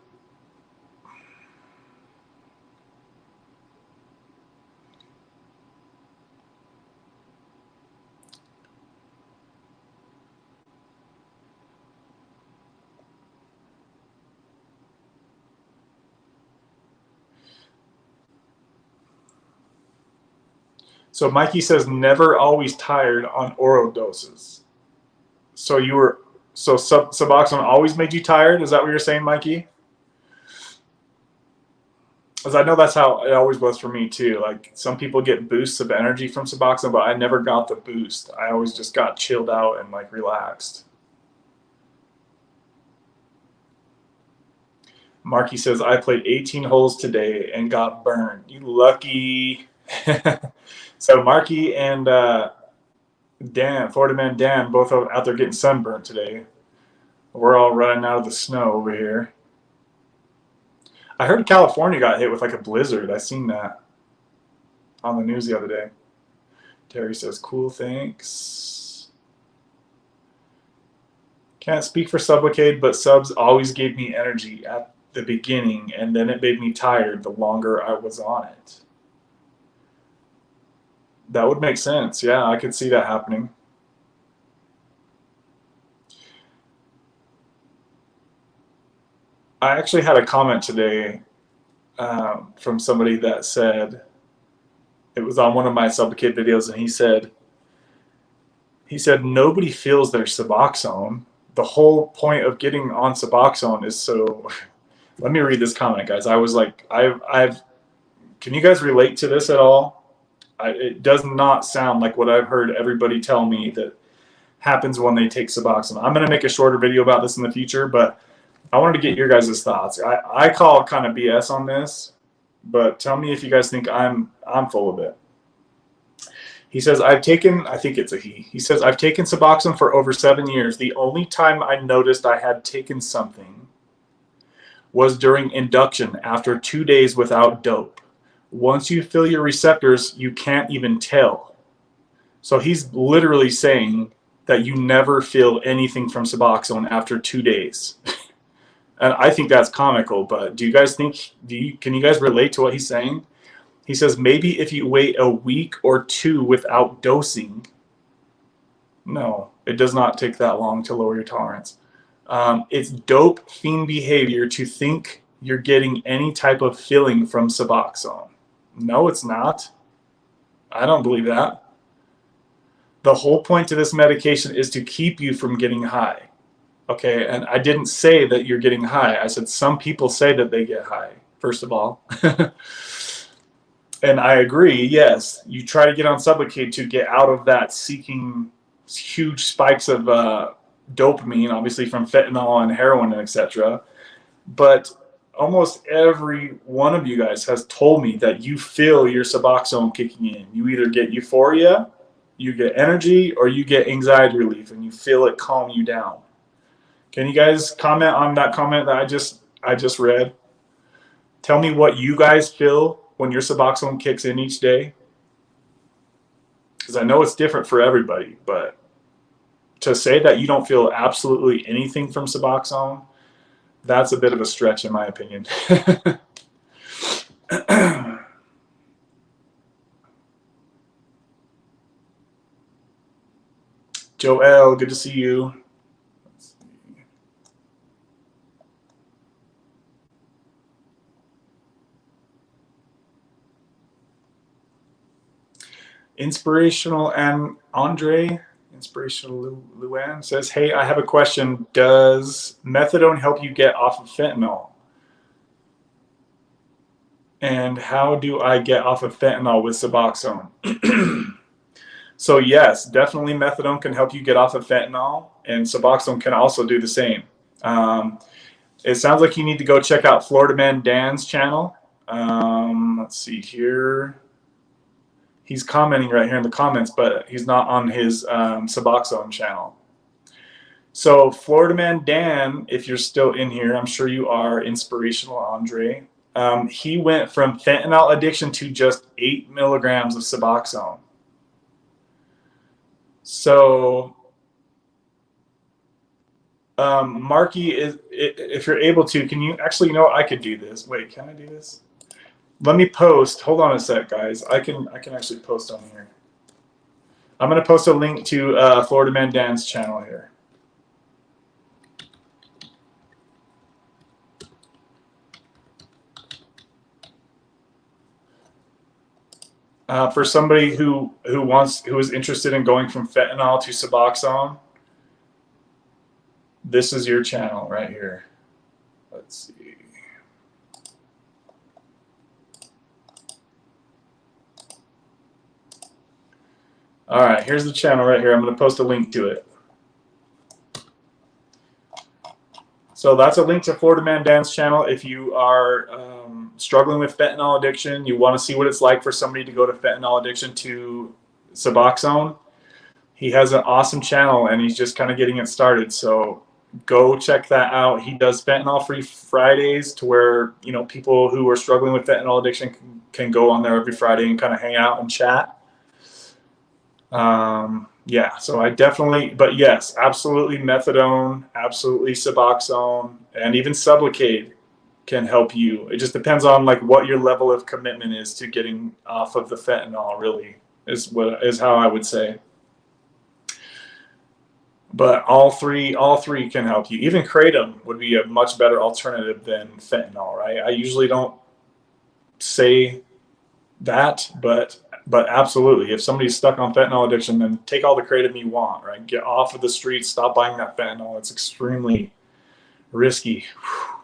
So Mikey says never always tired on oral doses. So Suboxone always made you tired? Is that what you're saying, Mikey? Because I know that's how it always was for me too. Like some people get boosts of energy from Suboxone, but I never got the boost. I always just got chilled out and like relaxed. Marky says, I played 18 holes today and got burned. You lucky. So Marky and Dan, Florida man Dan, both out there getting sunburned today. We're all running out of the snow over here. I heard California got hit with like a blizzard. I seen that on the news the other day. Terry says, cool, thanks. Can't speak for SUBLOCADE, but subs always gave me energy at the beginning, and then it made me tired the longer I was on it. That would make sense. Yeah, I could see that happening. I actually had a comment today from somebody that said, it was on one of my SUBLOCADE videos, and he said nobody feels their Suboxone. The whole point of getting on Suboxone is so. Let me read this comment, guys. I was like, can you guys relate to this at all? It does not sound like what I've heard everybody tell me that happens when they take Suboxone. I'm going to make a shorter video about this in the future, but I wanted to get your guys' thoughts. I call kind of BS on this, but tell me if you guys think I'm full of it. He says, I think it's a he. He says, I've taken Suboxone for over 7 years. The only time I noticed I had taken something was during induction after 2 days without dope. Once you feel your receptors, you can't even tell. So he's literally saying that you never feel anything from Suboxone after 2 days. And I think that's comical, but do you guys think, can you guys relate to what he's saying? He says, maybe if you wait a week or two without dosing. No, it does not take that long to lower your tolerance. It's dope fiend behavior to think you're getting any type of feeling from Suboxone. No, it's not. I don't believe that. The whole point to this medication is to keep you from getting high. Okay, and I didn't say that you're getting high. I said some people say that they get high, first of all. And I agree, yes, you try to get on SUBLOCADE to get out of that seeking huge spikes of dopamine, obviously from fentanyl and heroin and etc. but almost every one of you guys has told me that you feel your Suboxone kicking in. You either get euphoria, you get energy, or you get anxiety relief, and you feel it calm you down. Can you guys comment on that comment that I just read? Tell me what you guys feel when your Suboxone kicks in each day. Because I know it's different for everybody, but to say that you don't feel absolutely anything from Suboxone, that's a bit of a stretch in my opinion. Joel, good to see you. Inspirational and Inspirational Luann says, hey, I have a question. Does methadone help you get off of fentanyl? And how do I get off of fentanyl with Suboxone? So yes, definitely methadone can help you get off of fentanyl, and Suboxone can also do the same. It sounds like you need to go check out Florida Man Dan's channel. Let's see here. He's commenting right here in the comments, but he's not on his Suboxone channel. So Florida Man Dan, if you're still in here, I'm sure you are, Inspirational Andre. He went from fentanyl addiction to just 8 milligrams of Suboxone. So Marky, if you're able to, can you actually, you know, I could do this. Wait, can I do this? Let me post. Hold on a sec, guys. I can actually post on here. I'm going to post a link to Florida Man Dan's channel here. For somebody who is interested in going from fentanyl to Suboxone, this is your channel right here. Let's see. All right, here's the channel right here. I'm going to post a link to it. So that's a link to Florida Man Dan's channel. If you are struggling with fentanyl addiction, you want to see what it's like for somebody to go to fentanyl addiction to Suboxone, he has an awesome channel and he's just kind of getting it started. So go check that out. He does fentanyl free Fridays, to where, you know, people who are struggling with fentanyl addiction can go on there every Friday and kind of hang out and chat. Yeah, so I definitely, but yes, absolutely methadone, absolutely Suboxone, and even Sublocade can help you. It just depends on like what your level of commitment is to getting off of the fentanyl, really, is how I would say. But all three can help you. Even Kratom would be a much better alternative than fentanyl, right? I usually don't say that, but absolutely, if somebody's stuck on fentanyl addiction, then take all the Kratom you want, right? Get off of the streets, stop buying that fentanyl. It's extremely risky. Whew.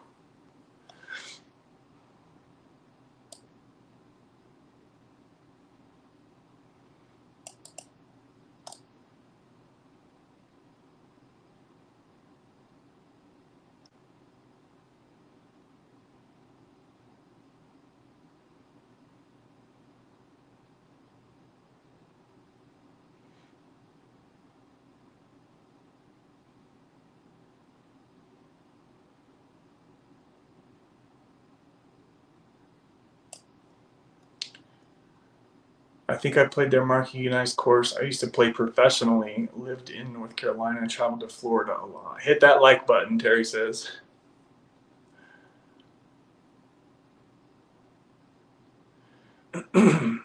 I think I played their Marquee Nice course. I used to play professionally, lived in North Carolina, and traveled to Florida a lot. Hit that like button, Terry says. I'm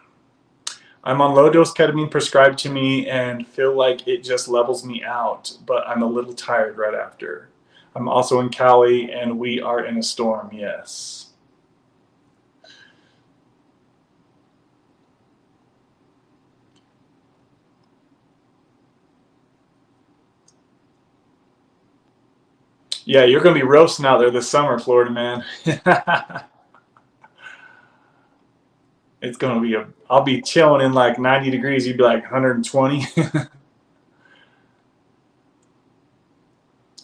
on low dose ketamine prescribed to me and feel like it just levels me out, but I'm a little tired right after. I'm also in Cali and we are in a storm, yes. Yeah, you're going to be roasting out there this summer, Florida man. It's going to be I'll be chilling in like 90 degrees. You'd be like 120.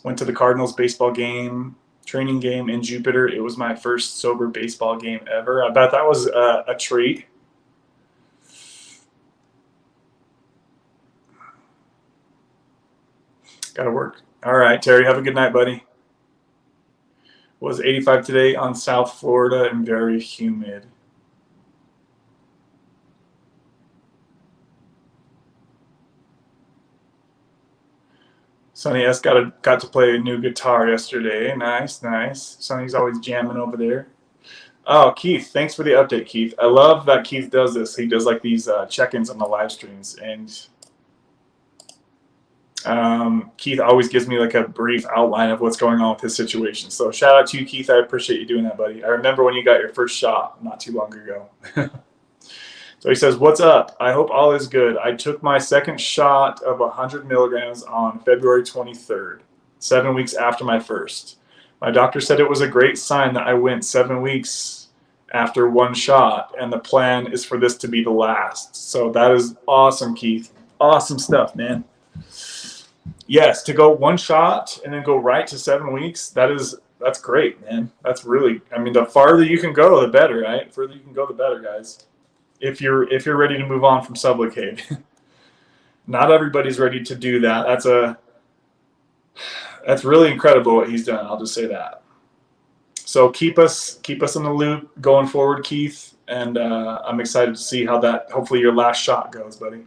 Went to the Cardinals baseball game. training game in Jupiter. It was my first sober baseball game ever. I bet that was a treat. Gotta work. All right, Terry, have a good night, buddy. It was 85 today on South Florida and very humid. Sonny S got to play a new guitar yesterday. Nice, nice. Sonny's always jamming over there. Oh, Keith, thanks for the update, Keith. I love that Keith does this. He does like these check-ins on the live streams, and Keith always gives me like a brief outline of what's going on with his situation. So shout out to you, Keith. I appreciate you doing that, buddy. I remember when you got your first shot not too long ago. So he says, what's up? I hope all is good. I took my second shot of 100 milligrams on February 23rd, 7 weeks after my first. My doctor said it was a great sign that I went 7 weeks after one shot, and the plan is for this to be the last. So that is awesome, Keith. Awesome stuff, man. Yes, to go one shot and then go right to 7 weeks, that's great, man. That's really, I mean, the farther you can go, the better, right? The further you can go, the better, guys. If you're ready to move on from SUBLOCADE. Not everybody's ready to do that. That's really incredible what he's done. I'll just say that. So keep us in the loop going forward, Keith, and I'm excited to see how that, hopefully your last shot goes, buddy.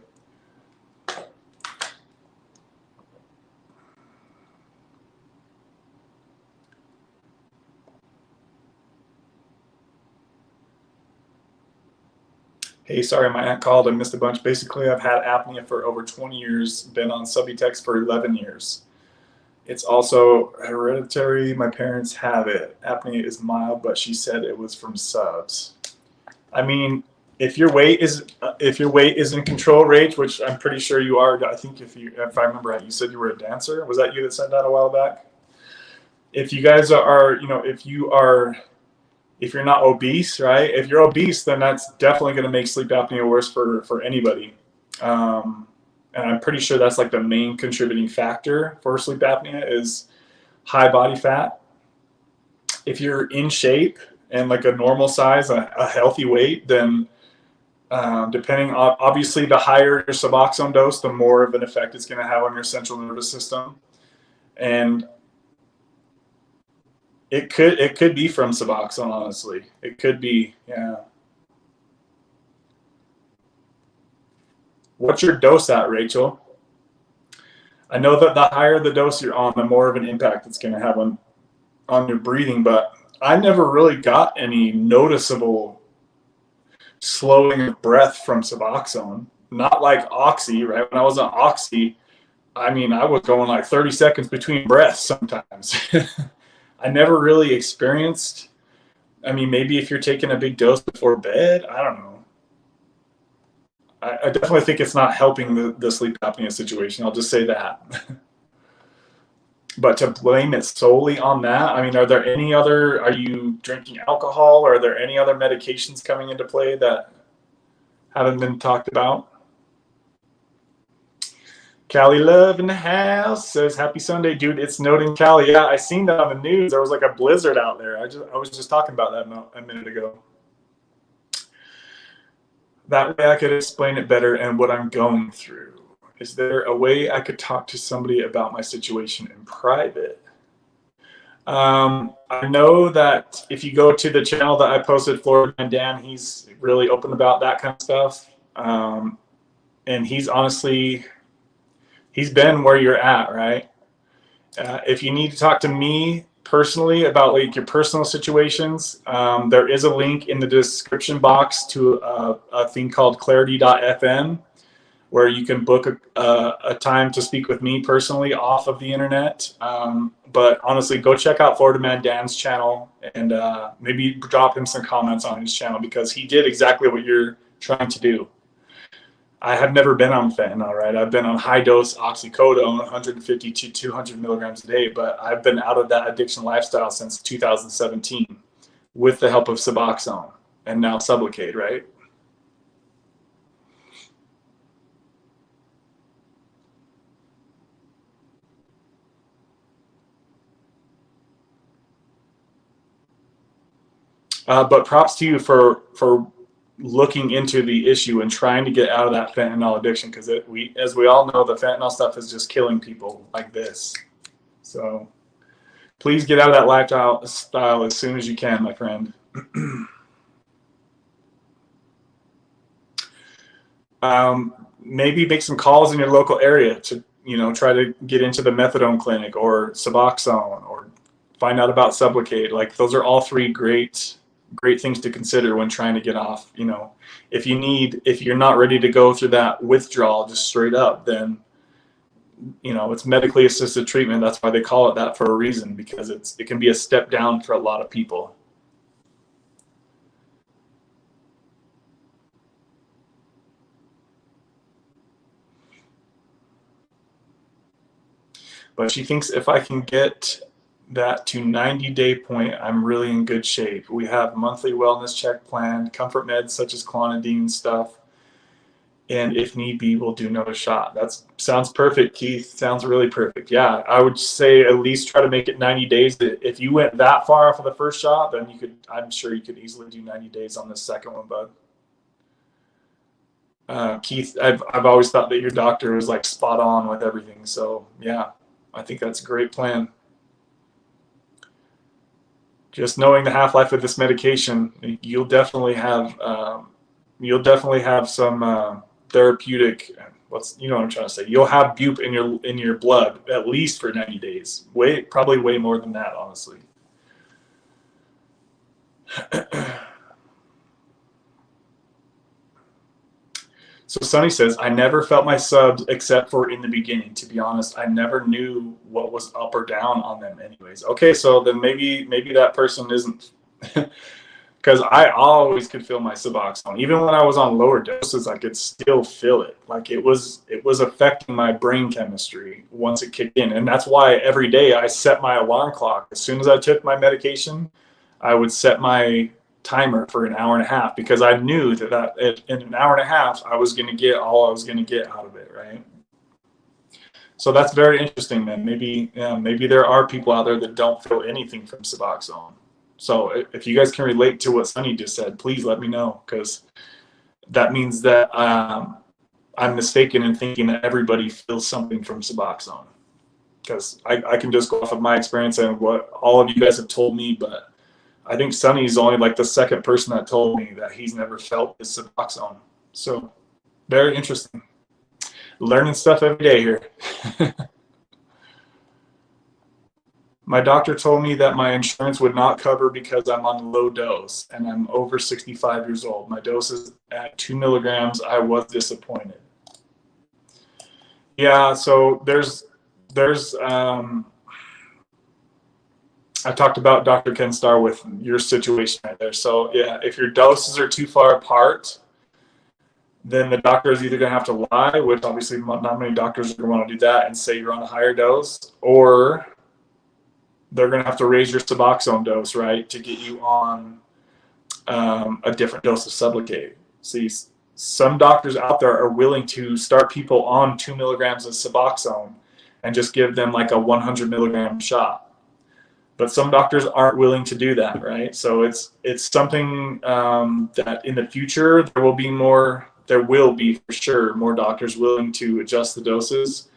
Hey, sorry, my aunt called. I missed a bunch. Basically, I've had apnea for over 20 years, been on Subutex for 11 years. It's also hereditary. My parents have it. Apnea is mild, but she said it was from subs. I mean, if your weight is in control, Rach, which I'm pretty sure you are. I think if I remember right, you said you were a dancer. Was that you that said that a while back? If you guys are, if you're not obese, right? If you're obese, then that's definitely going to make sleep apnea worse for anybody. And I'm pretty sure that's like the main contributing factor for sleep apnea is high body fat. If you're in shape and like a normal size, a healthy weight, then depending on, obviously the higher your SUBOXONE dose, the more of an effect it's going to have on your central nervous system. And it could be from SUBOXONE, honestly. It could be, yeah. What's your dose at, Rachel? I know that the higher the dose you're on, the more of an impact it's going to have on your breathing, but I never really got any noticeable slowing of breath from SUBOXONE. Not like Oxy, right? When I was on Oxy, I mean, I was going like 30 seconds between breaths sometimes. I never really experienced, I mean, maybe if you're taking a big dose before bed, I don't know. I definitely think it's not helping the sleep apnea situation. I'll just say that. But to blame it solely on that, I mean, are you drinking alcohol, or are there any other medications coming into play that haven't been talked about? Cali Love in the house says, happy Sunday, dude. It's snowed in Cali. Yeah, I seen that on the news. There was like a blizzard out there. I was just talking about that a minute ago. That way I could explain it better and what I'm going through. Is there a way I could talk to somebody about my situation in private? I know that if you go to the channel that I posted, Florida Man Dan, he's really open about that kind of stuff. And he's been where you're at, right? If you need to talk to me personally about like your personal situations, there is a link in the description box to a thing called clarity.fm, where you can book a time to speak with me personally off of the internet. But honestly, go check out Florida Man Dan's channel and maybe drop him some comments on his channel, because he did exactly what you're trying to do. I have never been on fentanyl, right? I've been on high dose oxycodone, 150 to 200 milligrams a day, but I've been out of that addiction lifestyle since 2017 with the help of SUBOXONE and now SUBLOCADE, right? But props to you for looking into the issue and trying to get out of that fentanyl addiction, because as we all know, the fentanyl stuff is just killing people like this. So please get out of that lifestyle as soon as you can, my friend. Maybe make some calls in your local area to, try to get into the methadone clinic or Suboxone, or find out about Sublocade. Like, those are all three great things to consider when trying to get off. If you're not ready to go through that withdrawal just straight up, then it's medically assisted treatment. That's why they call it that, for a reason, because it can be a step down for a lot of people. But she thinks if I can get that to 90-day point, I'm really in good shape. We have monthly wellness check planned, comfort meds such as clonidine stuff, and if need be, we'll do another shot. That sounds perfect, Keith. Sounds really perfect. Yeah, I would say at least try to make it 90 days. If you went that far off of the first shot, then I'm sure you could easily do 90 days on the second one, bud. Keith, I've always thought that your doctor was like spot on with everything. So yeah, I think that's a great plan. Just knowing the half-life of this medication, you'll definitely have some therapeutic. You know what I'm trying to say? You'll have bupe in your blood at least for 90 days. Probably way more than that, honestly. So Sonny says, I never felt my subs except for in the beginning. To be honest, I never knew what was up or down on them anyways. Okay, so then maybe that person isn't, because I always could feel my Suboxone. Even when I was on lower doses, I could still feel it. Like it was affecting my brain chemistry once it kicked in. And that's why every day I set my alarm clock. As soon as I took my medication, I would set my timer for an hour and a half, because I knew that in an hour and a half I was going to get all I was going to get out of it, right? So that's very interesting, man. Maybe there are people out there that don't feel anything from Suboxone. So if you guys can relate to what Sonny just said, please let me know, because that means that I'm mistaken in thinking that everybody feels something from Suboxone, because I can just go off of my experience and what all of you guys have told me, but I think Sonny's only like the second person that told me that he's never felt his Suboxone. So very interesting. Learning stuff every day here. My doctor told me that my insurance would not cover because I'm on low dose and I'm over 65 years old. My dose is at 2 milligrams. I was disappointed. Yeah, so there's I talked about Dr. Ken Starr with your situation right there. So yeah, if your doses are too far apart, then the doctor is either going to have to lie, which obviously not many doctors are going to want to do that, and say you're on a higher dose, or they're going to have to raise your Suboxone dose, right, to get you on a different dose of Sublocade. See, some doctors out there are willing to start people on 2 milligrams of Suboxone and just give them like a 100 milligram shot. But some doctors aren't willing to do that, right? So it's something that in the future there will be for sure more doctors willing to adjust the doses.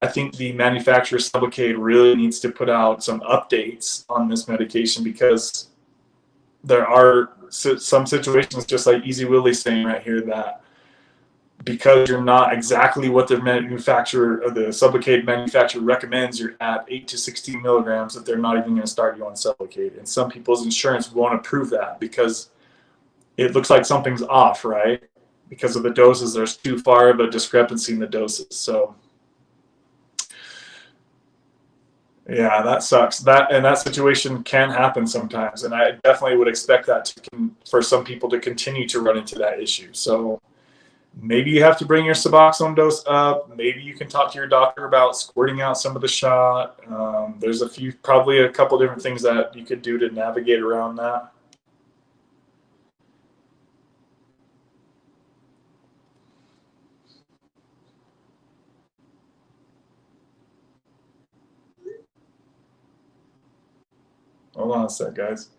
I think the manufacturer Sublocade really needs to put out some updates on this medication, because there are some situations, just like Easy Willie saying right here, that because you're not exactly what the manufacturer or the Sublocade manufacturer recommends, you're at 8 to 16 milligrams, that they're not even going to start you on Sublocade. And some people's insurance won't approve that because it looks like something's off, right? Because of the doses, there's too far of a discrepancy in the doses. So yeah, that sucks. That situation can happen sometimes, and I definitely would expect that for some people to continue to run into that issue. So maybe you have to bring your Suboxone dose up. Maybe you can talk to your doctor about squirting out some of the shot. There's probably a couple different things that you could do to navigate around that. Hold on a sec, guys.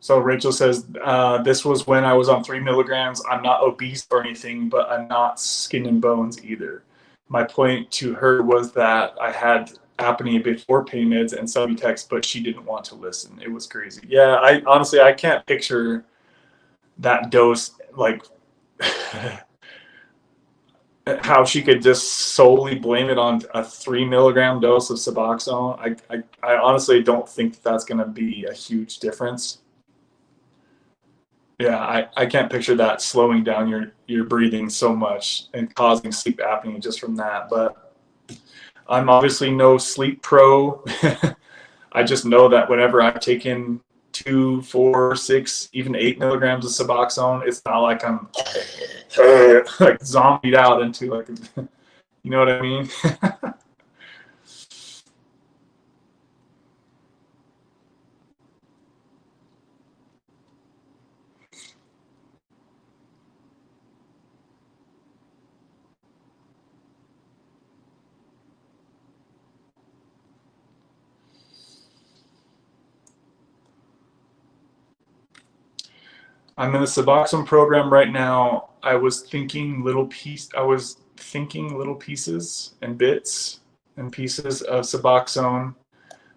So Rachel says, this was when I was on 3 milligrams. I'm not obese or anything, but I'm not skin and bones either. My point to her was that I had apnea before pain meds and Subutex, but she didn't want to listen. It was crazy. Yeah, I honestly, I can't picture that dose, like how she could just solely blame it on a 3 milligram dose of Suboxone. I honestly don't think that's going to be a huge difference. Yeah, I can't picture that slowing down your breathing so much and causing sleep apnea just from that. But I'm obviously no sleep pro. I just know that whenever I've taken 2, 4, 6, even 8 milligrams of Suboxone, it's not like I'm like zombied out into like, you know what I mean? I'm in the Suboxone program right now. I was thinking little pieces and bits and pieces of Suboxone,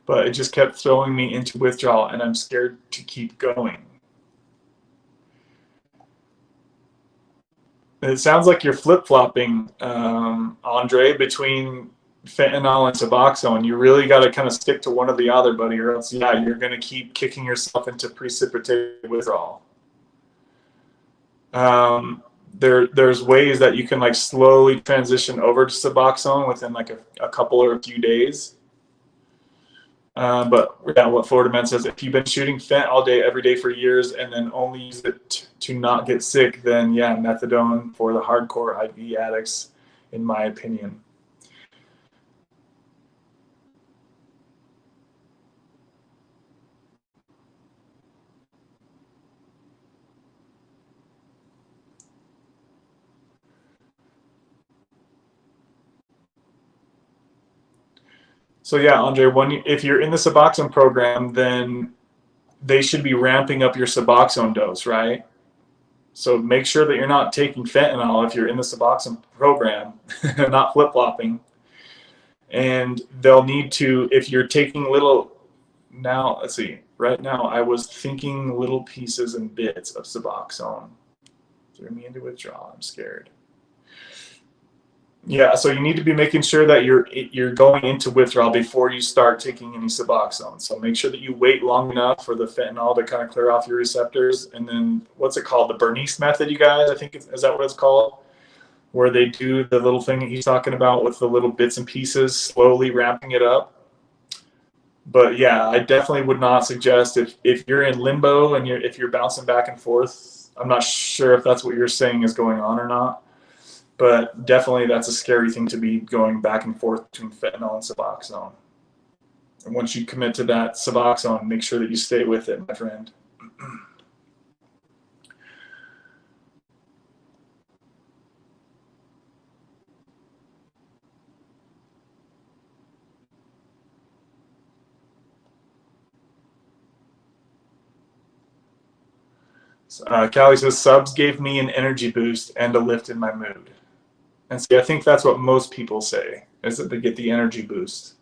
but it just kept throwing me into withdrawal, and I'm scared to keep going. It sounds like you're flip-flopping, Andre, between fentanyl and Suboxone. You really got to kind of stick to one or the other, buddy, or else, yeah, you're going to keep kicking yourself into precipitated withdrawal. There's ways that you can like slowly transition over to Suboxone within like a couple or a few days. But yeah, what Florida Man says, if you've been shooting fent all day, every day for years, and then only use it to not get sick, then yeah, methadone for the hardcore IV addicts, in my opinion. So yeah, Andre, if you're in the Suboxone program, then they should be ramping up your Suboxone dose, right? So make sure that you're not taking fentanyl if you're in the Suboxone program, not flip-flopping. And they'll need to, if you're taking little, now, let's see, right now I was thinking little pieces and bits of Suboxone. Threw me into withdrawal, I'm scared. Yeah, so you need to be making sure that you're going into withdrawal before you start taking any Suboxone. So make sure that you wait long enough for the fentanyl to kind of clear off your receptors. And then what's it called? The Bernice method, you guys? I think is that what it's called? Where they do the little thing that he's talking about with the little bits and pieces, slowly ramping it up. But yeah, I definitely would not suggest if you're in limbo and if you're bouncing back and forth. I'm not sure if that's what you're saying is going on or not. But definitely that's a scary thing to be going back and forth between fentanyl and Suboxone. And once you commit to that Suboxone, make sure that you stay with it, my friend. Callie says, subs gave me an energy boost and a lift in my mood. And see, I think that's what most people say, is that they get the energy boost.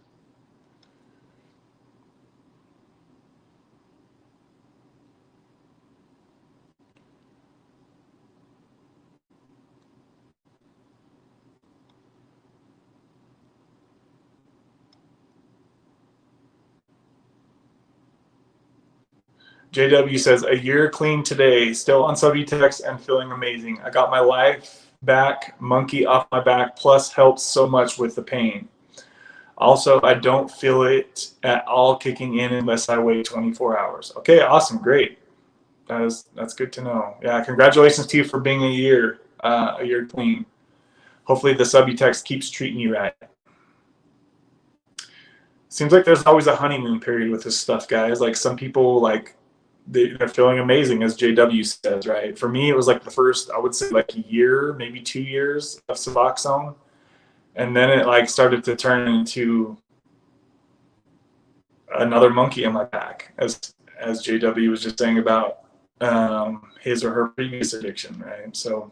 JW says, a year clean today, still on Subutex and feeling amazing. I got my life back, monkey off my back, plus helps so much with the pain. Also, I don't feel it at all kicking in unless I wait 24 hours. Okay, awesome, great. That's good to know. Yeah, congratulations to you for being a year clean. Hopefully the Subutex keeps treating you right. Seems like there's always a honeymoon period with this stuff, guys. Like some people, like they're feeling amazing, as JW says, right? For me, it was like the first, I would say, like a year, maybe 2 years of Suboxone, and then it like started to turn into another monkey on my back as JW was just saying about his or her previous addiction, right? So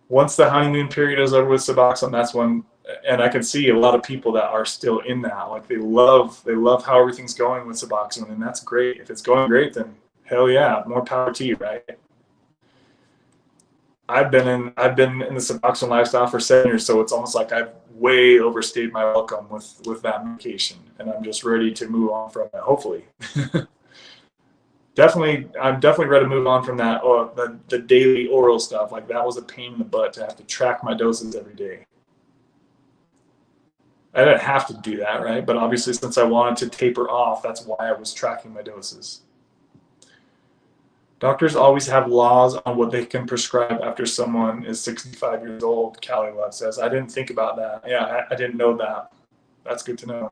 once the honeymoon period is over with Suboxone, that's when, and I can see a lot of people that are still in that. Like they love how everything's going with Suboxone, and that's great. If it's going great, then hell yeah, more power to you, right? I've been in the Suboxone lifestyle for 7 years, so it's almost like I've way overstayed my welcome with that medication, and I'm just ready to move on from it. Hopefully, I'm definitely ready to move on from that. Or the daily oral stuff, like that was a pain in the butt to have to track my doses every day. I didn't have to do that, right? But obviously, since I wanted to taper off, that's why I was tracking my doses. Doctors always have laws on what they can prescribe after someone is 65 years old, Callie Love says. I didn't think about that. Yeah, I didn't know that. That's good to know.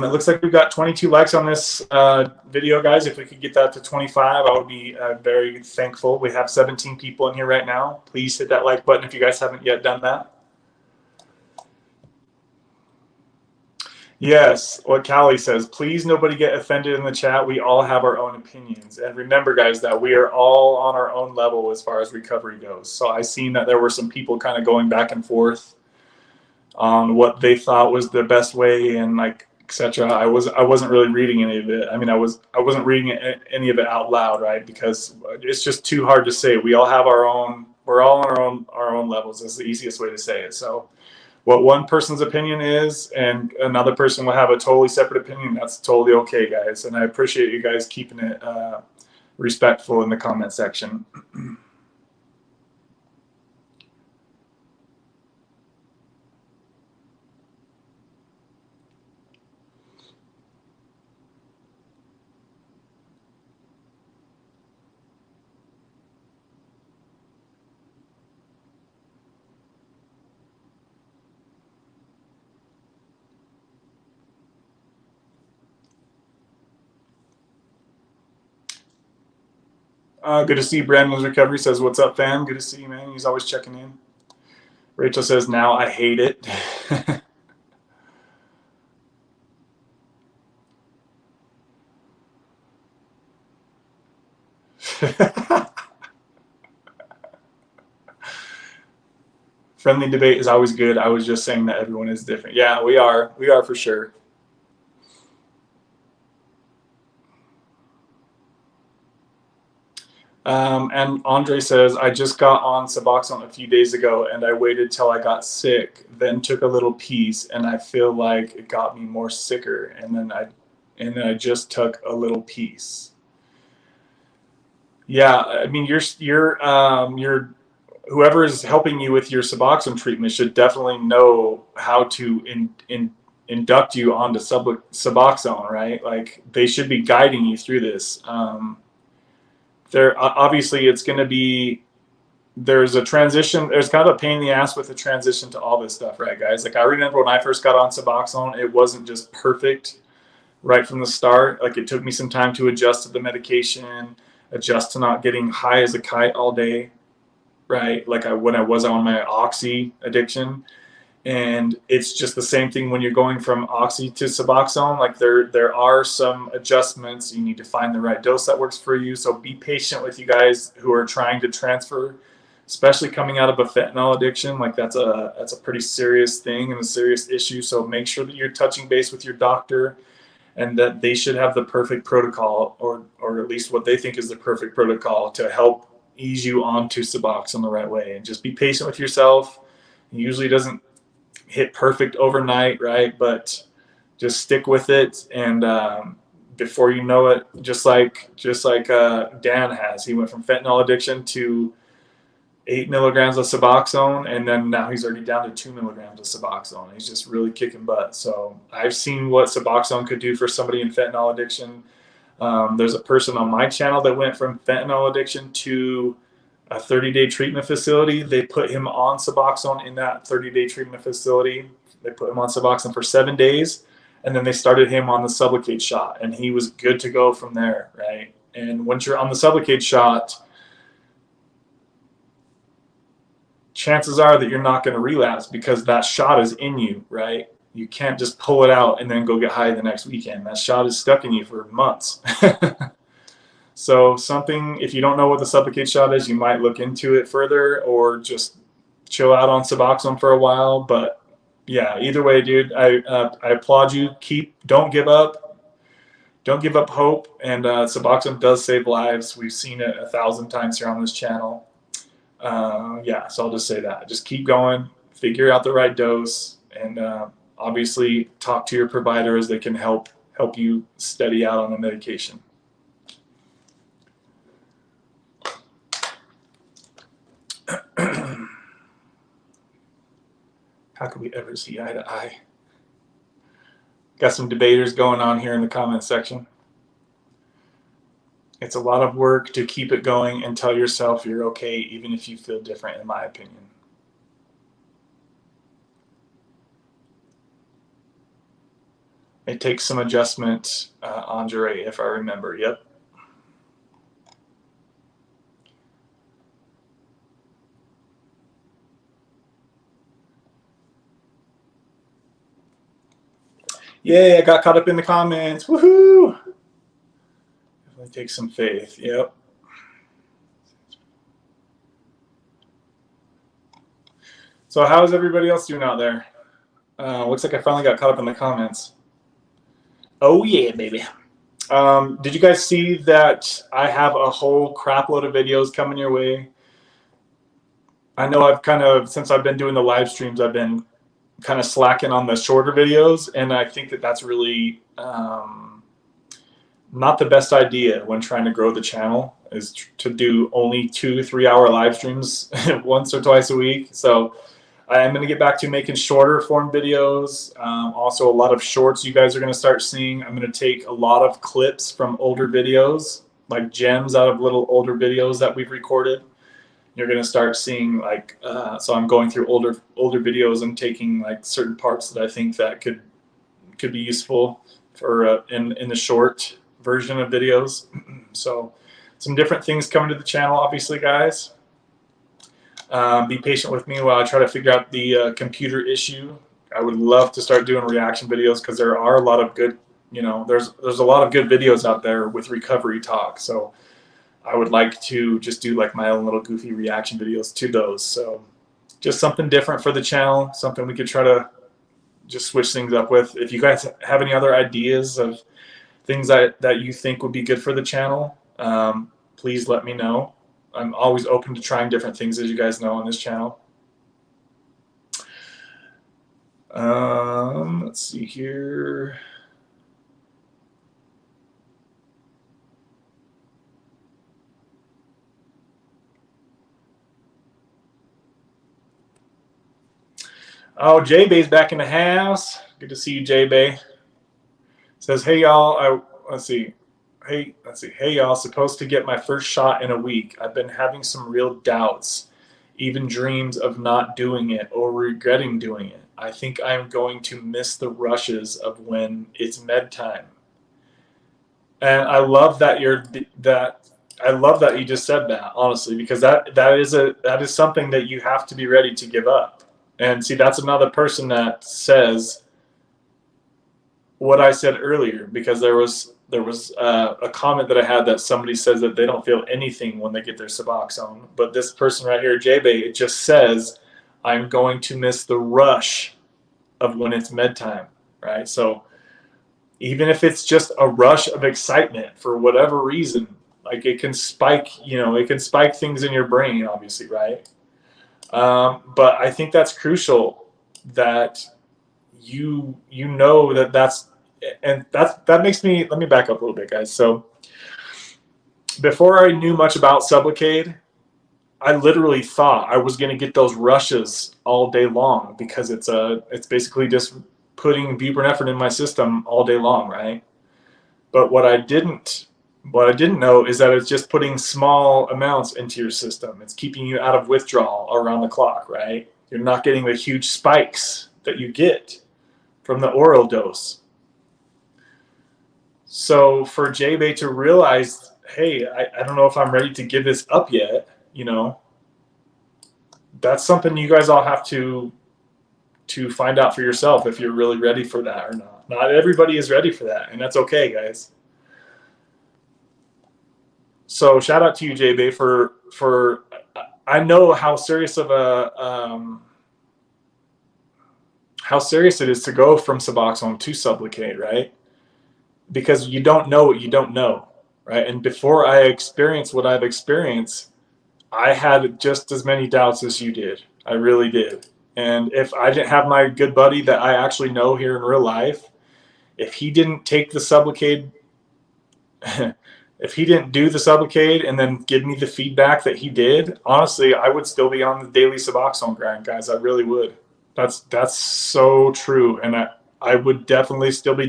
It looks like we've got 22 likes on this video, guys. If we could get that to 25, I would be very thankful. We have 17 people in here right now. Please hit that like button if you guys haven't yet done that. Yes, what Callie says, please nobody get offended in the chat. We all have our own opinions. And remember, guys, that we are all on our own level as far as recovery goes. So I seen that there were some people kind of going back and forth on what they thought was the best way and like etc. I wasn't really reading any of it. I mean, I wasn't reading any of it out loud, right? Because it's just too hard to say. We all have our own. We're all on our own levels. That's the easiest way to say it. So, what one person's opinion is, and another person will have a totally separate opinion. That's totally okay, guys. And I appreciate you guys keeping it respectful in the comment section. Good to see Brandon's recovery. Says, what's up, fam? Good to see you, man. He's always checking in. Rachel says, now I hate it. Friendly debate is always good. I was just saying that everyone is different. Yeah, we are. We are for sure. And Andre says, I just got on Suboxone a few days ago and I waited till I got sick, then took a little piece, and I feel like it got me more sicker. And then I just took a little piece. Yeah, I mean, whoever is helping you with your Suboxone treatment should definitely know how to induct you onto Suboxone, right? Like they should be guiding you through this. There obviously it's going to be, there's a transition, there's kind of a pain in the ass with the transition to all this stuff, right, guys? Like I remember when I first got on Suboxone, it wasn't just perfect right from the start. Like it took me some time to adjust to the medication, adjust to not getting high as a kite all day, right? Like when I was on my oxy addiction. And it's just the same thing when you're going from oxy to Suboxone. Like there are some adjustments. You need to find the right dose that works for you. So be patient with you guys who are trying to transfer, especially coming out of a fentanyl addiction. Like that's a pretty serious thing and a serious issue. So make sure that you're touching base with your doctor and that they should have the perfect protocol, or at least what they think is the perfect protocol to help ease you onto Suboxone the right way. And just be patient with yourself. It usually doesn't hit perfect overnight, right? But just stick with it, and before you know it, just like Dan has, he went from fentanyl addiction to 8 milligrams of Suboxone, and then now he's already down to 2 milligrams of Suboxone. He's just really kicking butt. So I've seen what Suboxone could do for somebody in fentanyl addiction. There's a person on my channel that went from fentanyl addiction to a 30-day treatment facility. They put him on Suboxone in that 30-day treatment facility. They put him on Suboxone for 7 days, and then they started him on the Sublocade shot, and he was good to go from there, right? And once you're on the Sublocade shot, chances are that you're not going to relapse because that shot is in you, right? You can't just pull it out and then go get high the next weekend. That shot is stuck in you for months. So something, if you don't know what the Sublocade shot is, you might look into it further or just chill out on Suboxone for a while. But yeah, either way, dude, I applaud you. Don't give up. Don't give up hope. And Suboxone does save lives. We've seen it 1,000 times here on this channel. Yeah, so I'll just say that. Just keep going, figure out the right dose, and obviously talk to your provider as they can help you steady out on the medication. How could we ever see eye to eye? Got some debaters going on here in the comment section. It's a lot of work to keep it going and tell yourself you're okay, even if you feel different, in my opinion. It takes some adjustment, Andre, if I remember. Yep. Yay, I got caught up in the comments. Woohoo! Definitely takes some faith. Yep. So how's everybody else doing out there? Looks like I finally got caught up in the comments. Oh yeah, baby. Did you guys see that I have a whole crap load of videos coming your way? I know I've kind of, since I've been doing the live streams, I've been kind of slacking on the shorter videos, and I think that that's really not the best idea when trying to grow the channel, is to do only 2-3 hour live streams once or twice a week. So I'm going to get back to making shorter form videos. Also a lot of shorts you guys are going to start seeing. I'm going to take a lot of clips from older videos, like gems out of little older videos that we've recorded. You're going to start seeing, like, so I'm going through older videos and taking like certain parts that I think that could be useful for in the short version of videos. So some different things coming to the channel, obviously, guys. Be patient with me while I try to figure out the computer issue. I would love to start doing reaction videos because there are a lot of good, there's a lot of good videos out there with recovery talk. So I would like to just do like my own little goofy reaction videos to those. So just something different for the channel, something we could try to just switch things up with. If you guys have any other ideas of things that you think would be good for the channel, please let me know. I'm always open to trying different things, as you guys know, on this channel. Let's see here. Oh, J-Bay's back in the house. Good to see you, J-Bay. Says, hey, y'all. Let's see. Hey, y'all. Supposed to get my first shot in a week. I've been having some real doubts, even dreams of not doing it or regretting doing it. I think I'm going to miss the rushes of when it's med time. And I love that I love that you just said that, honestly, because that is something that you have to be ready to give up. And see, that's another person that says what I said earlier, because there was a comment that I had that somebody says that they don't feel anything when they get their Suboxone. But this person right here, J-Bay, it just says, I'm going to miss the rush of when it's med time, right? So even if it's just a rush of excitement for whatever reason, like it can spike, it can spike things in your brain, obviously, right? But I think that's crucial that that makes me, let me back up a little bit, guys. So before I knew much about Sublocade, I literally thought I was going to get those rushes all day long, because it's basically just putting buprenorphine in my system all day long, right? But what I didn't What I didn't know is that it's just putting small amounts into your system. It's keeping you out of withdrawal around the clock, right? You're not getting the huge spikes that you get from the oral dose. So for J-Bay to realize, hey, I don't know if I'm ready to give this up yet, you know, that's something you guys all have to find out for yourself if you're really ready for that or not. Not everybody is ready for that, and that's okay, guys. So shout out to you, J-Bay, for I know how serious of a how serious it is to go from Suboxone to Sublocade, right? Because you don't know what you don't know, right? And before I experienced what I've experienced, I had just as many doubts as you did. I really did. And if I didn't have my good buddy that I actually know here in real life, if he didn't take the Sublocade, if he didn't do the Sublocade and then give me the feedback that he did, honestly, I would still be on the daily Suboxone grind, guys. I really would. That's so true. And I would definitely still be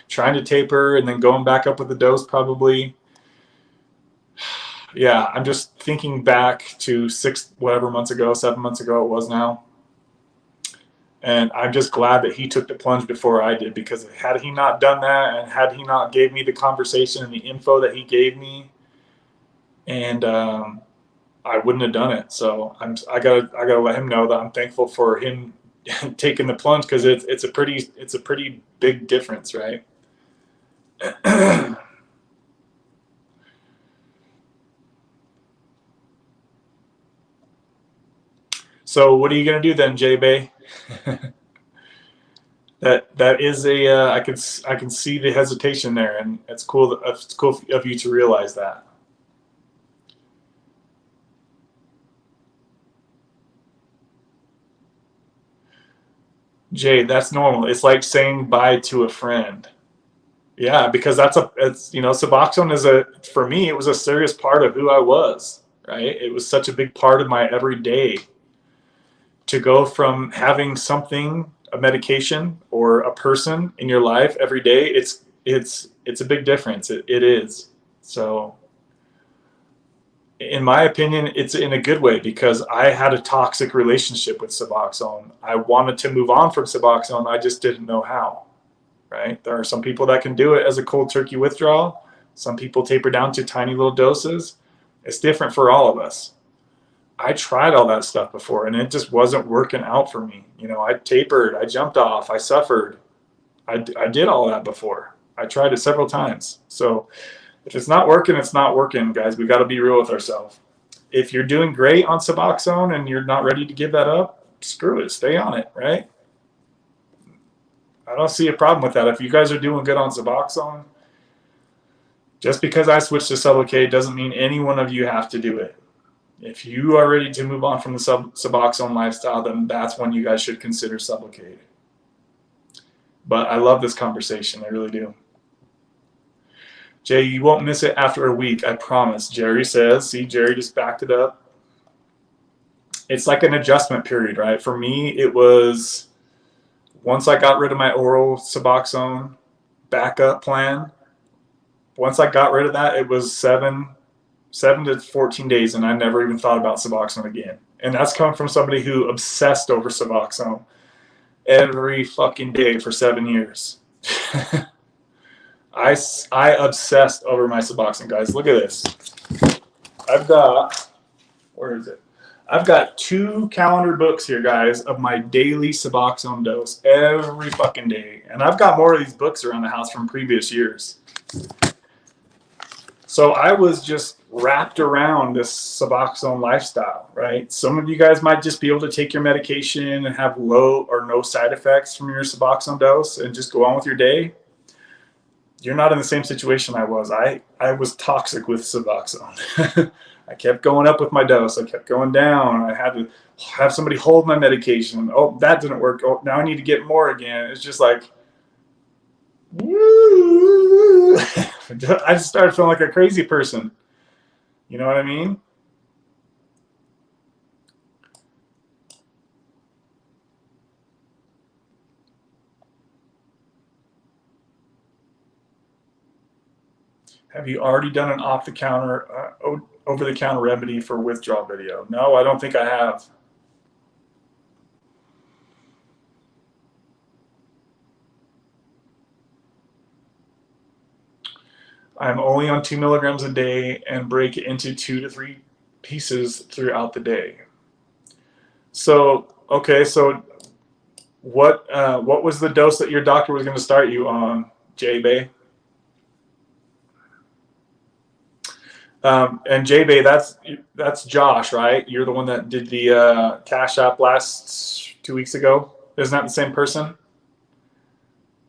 trying to taper and then going back up with the dose probably. Yeah, I'm just thinking back to 7 months ago it was now. And I'm just glad that he took the plunge before I did, because had he not done that and had he not gave me the conversation and the info that he gave me, and I wouldn't have done it. So I gotta let him know that I'm thankful for him taking the plunge, because it's a pretty big difference, right? So what are you gonna do then, J-Bay? That is I can see the hesitation there, and it's cool of you to realize that. Jay, that's normal. It's like saying bye to a friend. Yeah, because it's Suboxone for me, it was a serious part of who I was, right? It was such a big part of my everyday. To go from having something, a medication or a person in your life every day, it's a big difference. It is. So in my opinion, it's in a good way, because I had a toxic relationship with Suboxone. I wanted to move on from Suboxone. I just didn't know how, right? There are some people that can do it as a cold turkey withdrawal. Some people taper down to tiny little doses. It's different for all of us. I tried all that stuff before, and it just wasn't working out for me. I tapered, I jumped off, I suffered. I did all that before. I tried it several times. So if it's not working, it's not working, guys. We got to be real with ourselves. If you're doing great on Suboxone and you're not ready to give that up, screw it. Stay on it, right? I don't see a problem with that. If you guys are doing good on Suboxone, just because I switched to Sublocade doesn't mean any one of you have to do it. If you are ready to move on from the Suboxone lifestyle, then that's when you guys should consider Sublocade. But I love this conversation. I really do. Jay, you won't miss it after a week, I promise. Jerry says, see, Jerry just backed it up. It's like an adjustment period, right? For me, it was once I got rid of my oral Suboxone backup plan. Once I got rid of that, it was 7 to 14 days, and I never even thought about Suboxone again. And that's coming from somebody who obsessed over Suboxone every fucking day for 7 years. I obsessed over my Suboxone, guys. Look at this. Where is it? I've got 2 calendar books here, guys, of my daily Suboxone dose every fucking day. And I've got more of these books around the house from previous years. So I was just wrapped around this Suboxone lifestyle, right? Some of you guys might just be able to take your medication and have low or no side effects from your Suboxone dose and just go on with your day. You're not in the same situation I was. I was toxic with Suboxone. I kept going up with my dose. I kept going down. I had to have somebody hold my medication. Oh, that didn't work. Oh, now I need to get more again. It's just like, woo. I just started feeling like a crazy person. You know what I mean? Have you already done an off-the-counter, over-the-counter remedy for withdrawal video? No, I don't think I have. I'm only on 2 milligrams a day and break it into 2 to 3 pieces throughout the day. So, okay, so what was the dose that your doctor was going to start you on, J-Bay? And J-Bay, that's Josh, right? You're the one that did the Cash App last 2 weeks ago. Isn't that the same person?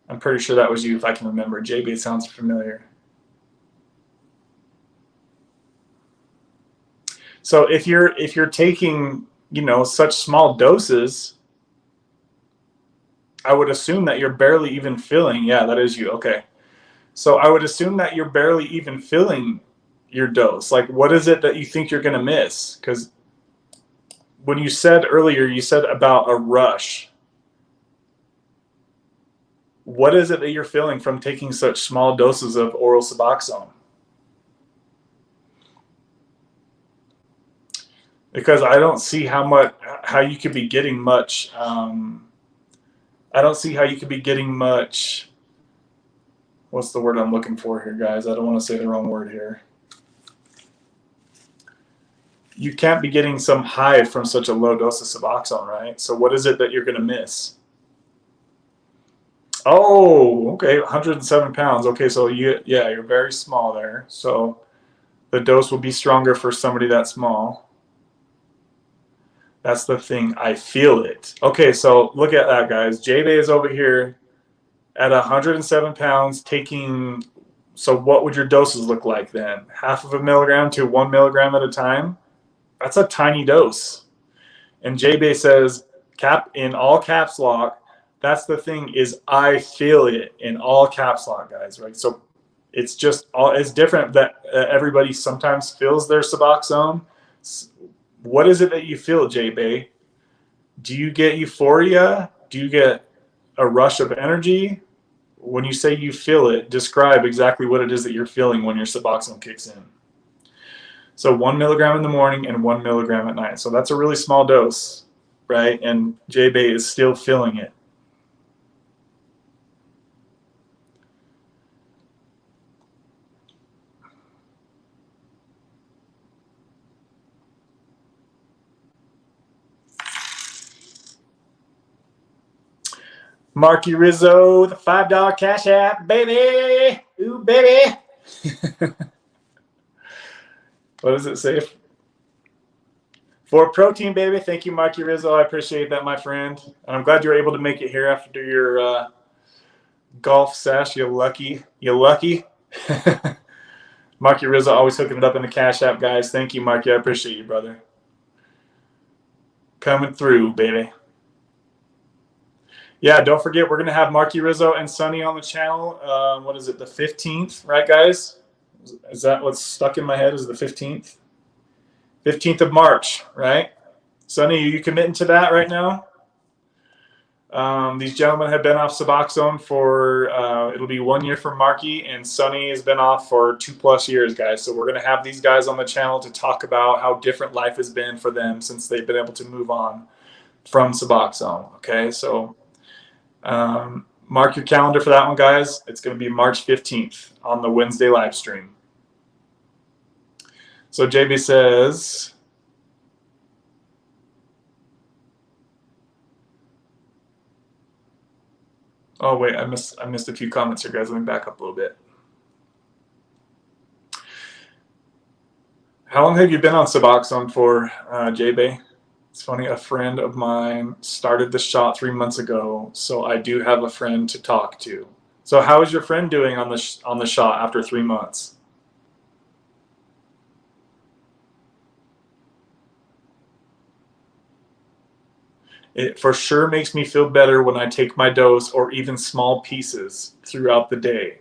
I'm pretty sure that was you, if I can remember. J-Bay sounds familiar. So if you're taking, you know, such small doses, I would assume that you're barely even feeling. Yeah, that is you. Okay. So I would assume that you're barely even feeling your dose. Like, what is it that you think you're going to miss? Because when you said earlier, you said about a rush. What is it that you're feeling from taking such small doses of oral Suboxone? Because I don't see how you could be getting much. I don't see how you could be getting much. What's the word I'm looking for here, guys? I don't want to say the wrong word here. You can't be getting some high from such a low dose of Suboxone, right? So what is it that you're going to miss? Oh, okay, 107 pounds. Okay, so you're very small there. So the dose will be stronger for somebody that small. That's the thing. I feel it. Okay, so look at that, guys. J-Bay is over here at 107 pounds taking, so what would your doses look like then? 0.5 milligram to 1 milligram at a time? That's a tiny dose. And J-Bay says, in all caps lock, that's the thing, is I feel it in all caps lock, guys, right? So it's just, it's different that everybody sometimes feels their Suboxone. What is it that you feel, J-Bay? Do you get euphoria? Do you get a rush of energy? When you say you feel it, describe exactly what it is that you're feeling when your Suboxone kicks in. So 1 milligram in the morning and 1 milligram at night. So that's a really small dose, right? And J-Bay is still feeling it. Marky Rizzo, the $5 Cash App, baby. Ooh, baby. What does it say? For protein, baby. Thank you, Marky Rizzo. I appreciate that, my friend. And I'm glad you were able to make it here after your golf sesh. You're lucky. You're lucky. Marky Rizzo always hooking it up in the Cash App, guys. Thank you, Marky. I appreciate you, brother. Coming through, baby. Yeah, don't forget, we're going to have Marky Rizzo and Sunny on the channel. What is it, the 15th, right, guys? Is that what's stuck in my head, is the 15th? 15th of March, right? Sunny, are you committing to that right now? These gentlemen have been off Suboxone for, it'll be 1 year for Marky, and Sunny has been off for 2+ years, guys. So we're going to have these guys on the channel to talk about how different life has been for them since they've been able to move on from Suboxone, okay? So mark your calendar for that one, guys. It's going to be March 15th on the Wednesday live stream. So JB says, oh wait, I missed a few comments here, guys. Let me back up a little bit. How long have you been on Suboxone for, JB? It's funny, a friend of mine started the shot 3 months ago, so I do have a friend to talk to. So how is your friend doing on the shot after 3 months? It for sure makes me feel better when I take my dose or even small pieces throughout the day.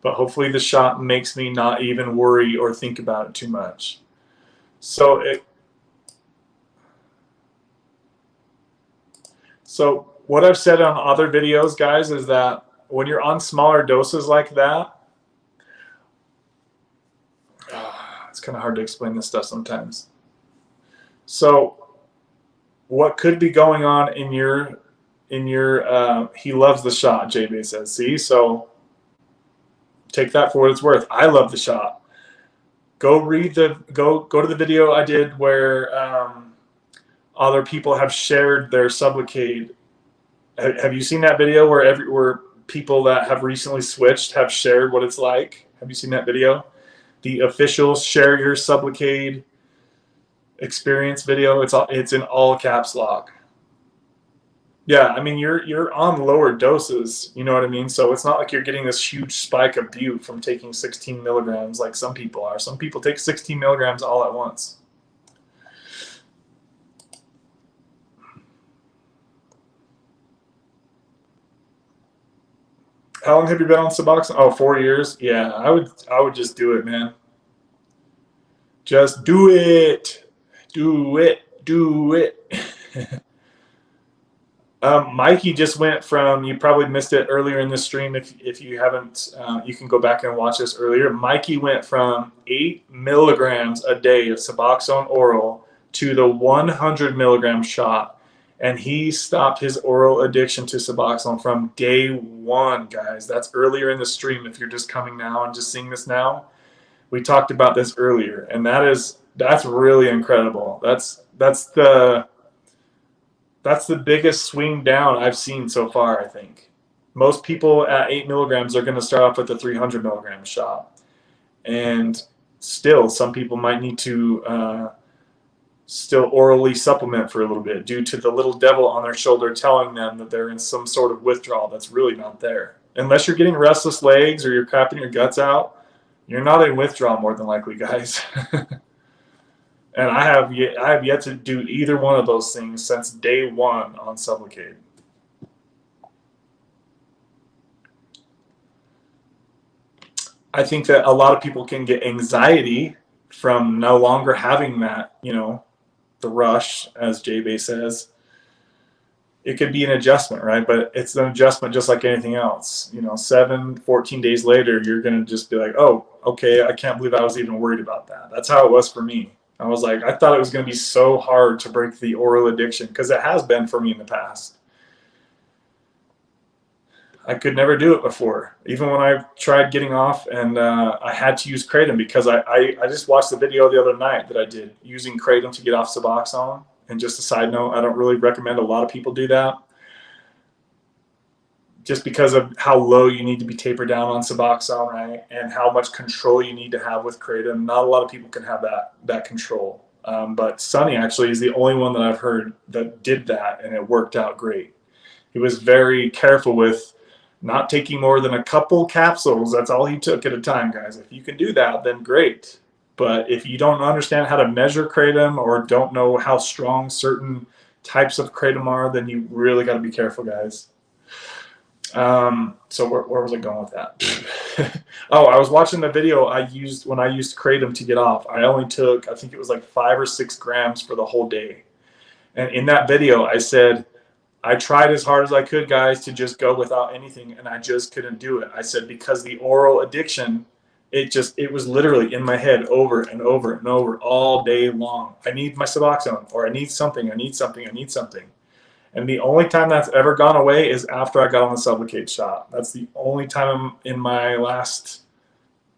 But hopefully the shot makes me not even worry or think about it too much. So what I've said on other videos, guys, is that when you're on smaller doses like that, It's kind of hard to explain this stuff sometimes. So what could be going on in your he loves the shot, JB says. See, so take that for what it's worth. I love the shot. Go read go to the video I did where other people have shared their SUBLOCADE. Have you seen that video where people that have recently switched have shared what it's like? Have you seen that video? The official share your SUBLOCADE experience video. It's in all caps lock. Yeah, I mean you're on lower doses, you know what I mean? So it's not like you're getting this huge spike of butte from taking 16 milligrams like some people are. Some people take 16 milligrams all at once. How long have you been on Suboxone? Oh, 4 years. Yeah, I would just do it, man. Just do it. Do it. Do it. Mikey just went from, you probably missed it earlier in the stream. If you haven't, you can go back and watch this earlier. Mikey went from 8 milligrams a day of Suboxone oral to the 100 milligram shot. And he stopped his oral addiction to Suboxone from day one, guys. That's earlier in the stream. If you're just coming now and just seeing this now, we talked about this earlier. And that's really incredible. That's the biggest swing down I've seen so far, I think. Most people at 8 milligrams are going to start off with a 300 milligram shot. And still, some people might need to still orally supplement for a little bit due to the little devil on their shoulder telling them that they're in some sort of withdrawal that's really not there. Unless you're getting restless legs or you're crapping your guts out, you're not in withdrawal more than likely, guys. And I have yet to do either one of those things since day one on SUBLOCADE. I think that a lot of people can get anxiety from no longer having that, you know, the rush, as J-Bay says. It could be an adjustment, right? But it's an adjustment just like anything else. You know, 14 days later, you're going to just be like, oh, okay, I can't believe I was even worried about that. That's how it was for me. I was like, I thought it was going to be so hard to break the oral addiction, because it has been for me in the past. I could never do it before. Even when I tried getting off and I had to use Kratom, because I just watched the video the other night that I did using Kratom to get off Suboxone. And just a side note, I don't really recommend a lot of people do that, just because of how low you need to be tapered down on Suboxone, right? And how much control you need to have with Kratom. Not a lot of people can have that control. But Sonny actually is the only one that I've heard that did that, and it worked out great. He was very careful with not taking more than a couple capsules. That's all he took at a time, guys. If you can do that, then great. But if you don't understand how to measure Kratom or don't know how strong certain types of Kratom are, then you really got to be careful, guys. So where was I going with that? Oh, I was watching the video I used when I used Kratom to get off. I only took, I think it was like 5 or 6 grams for the whole day. And in that video, I said, I tried as hard as I could, guys, to just go without anything, and I just couldn't do it. I said, because the oral addiction, it was literally in my head over and over and over all day long. I need my Suboxone, or I need something, I need something, I need something. And the only time that's ever gone away is after I got on the SUBLOCADE shot. That's the only time in my last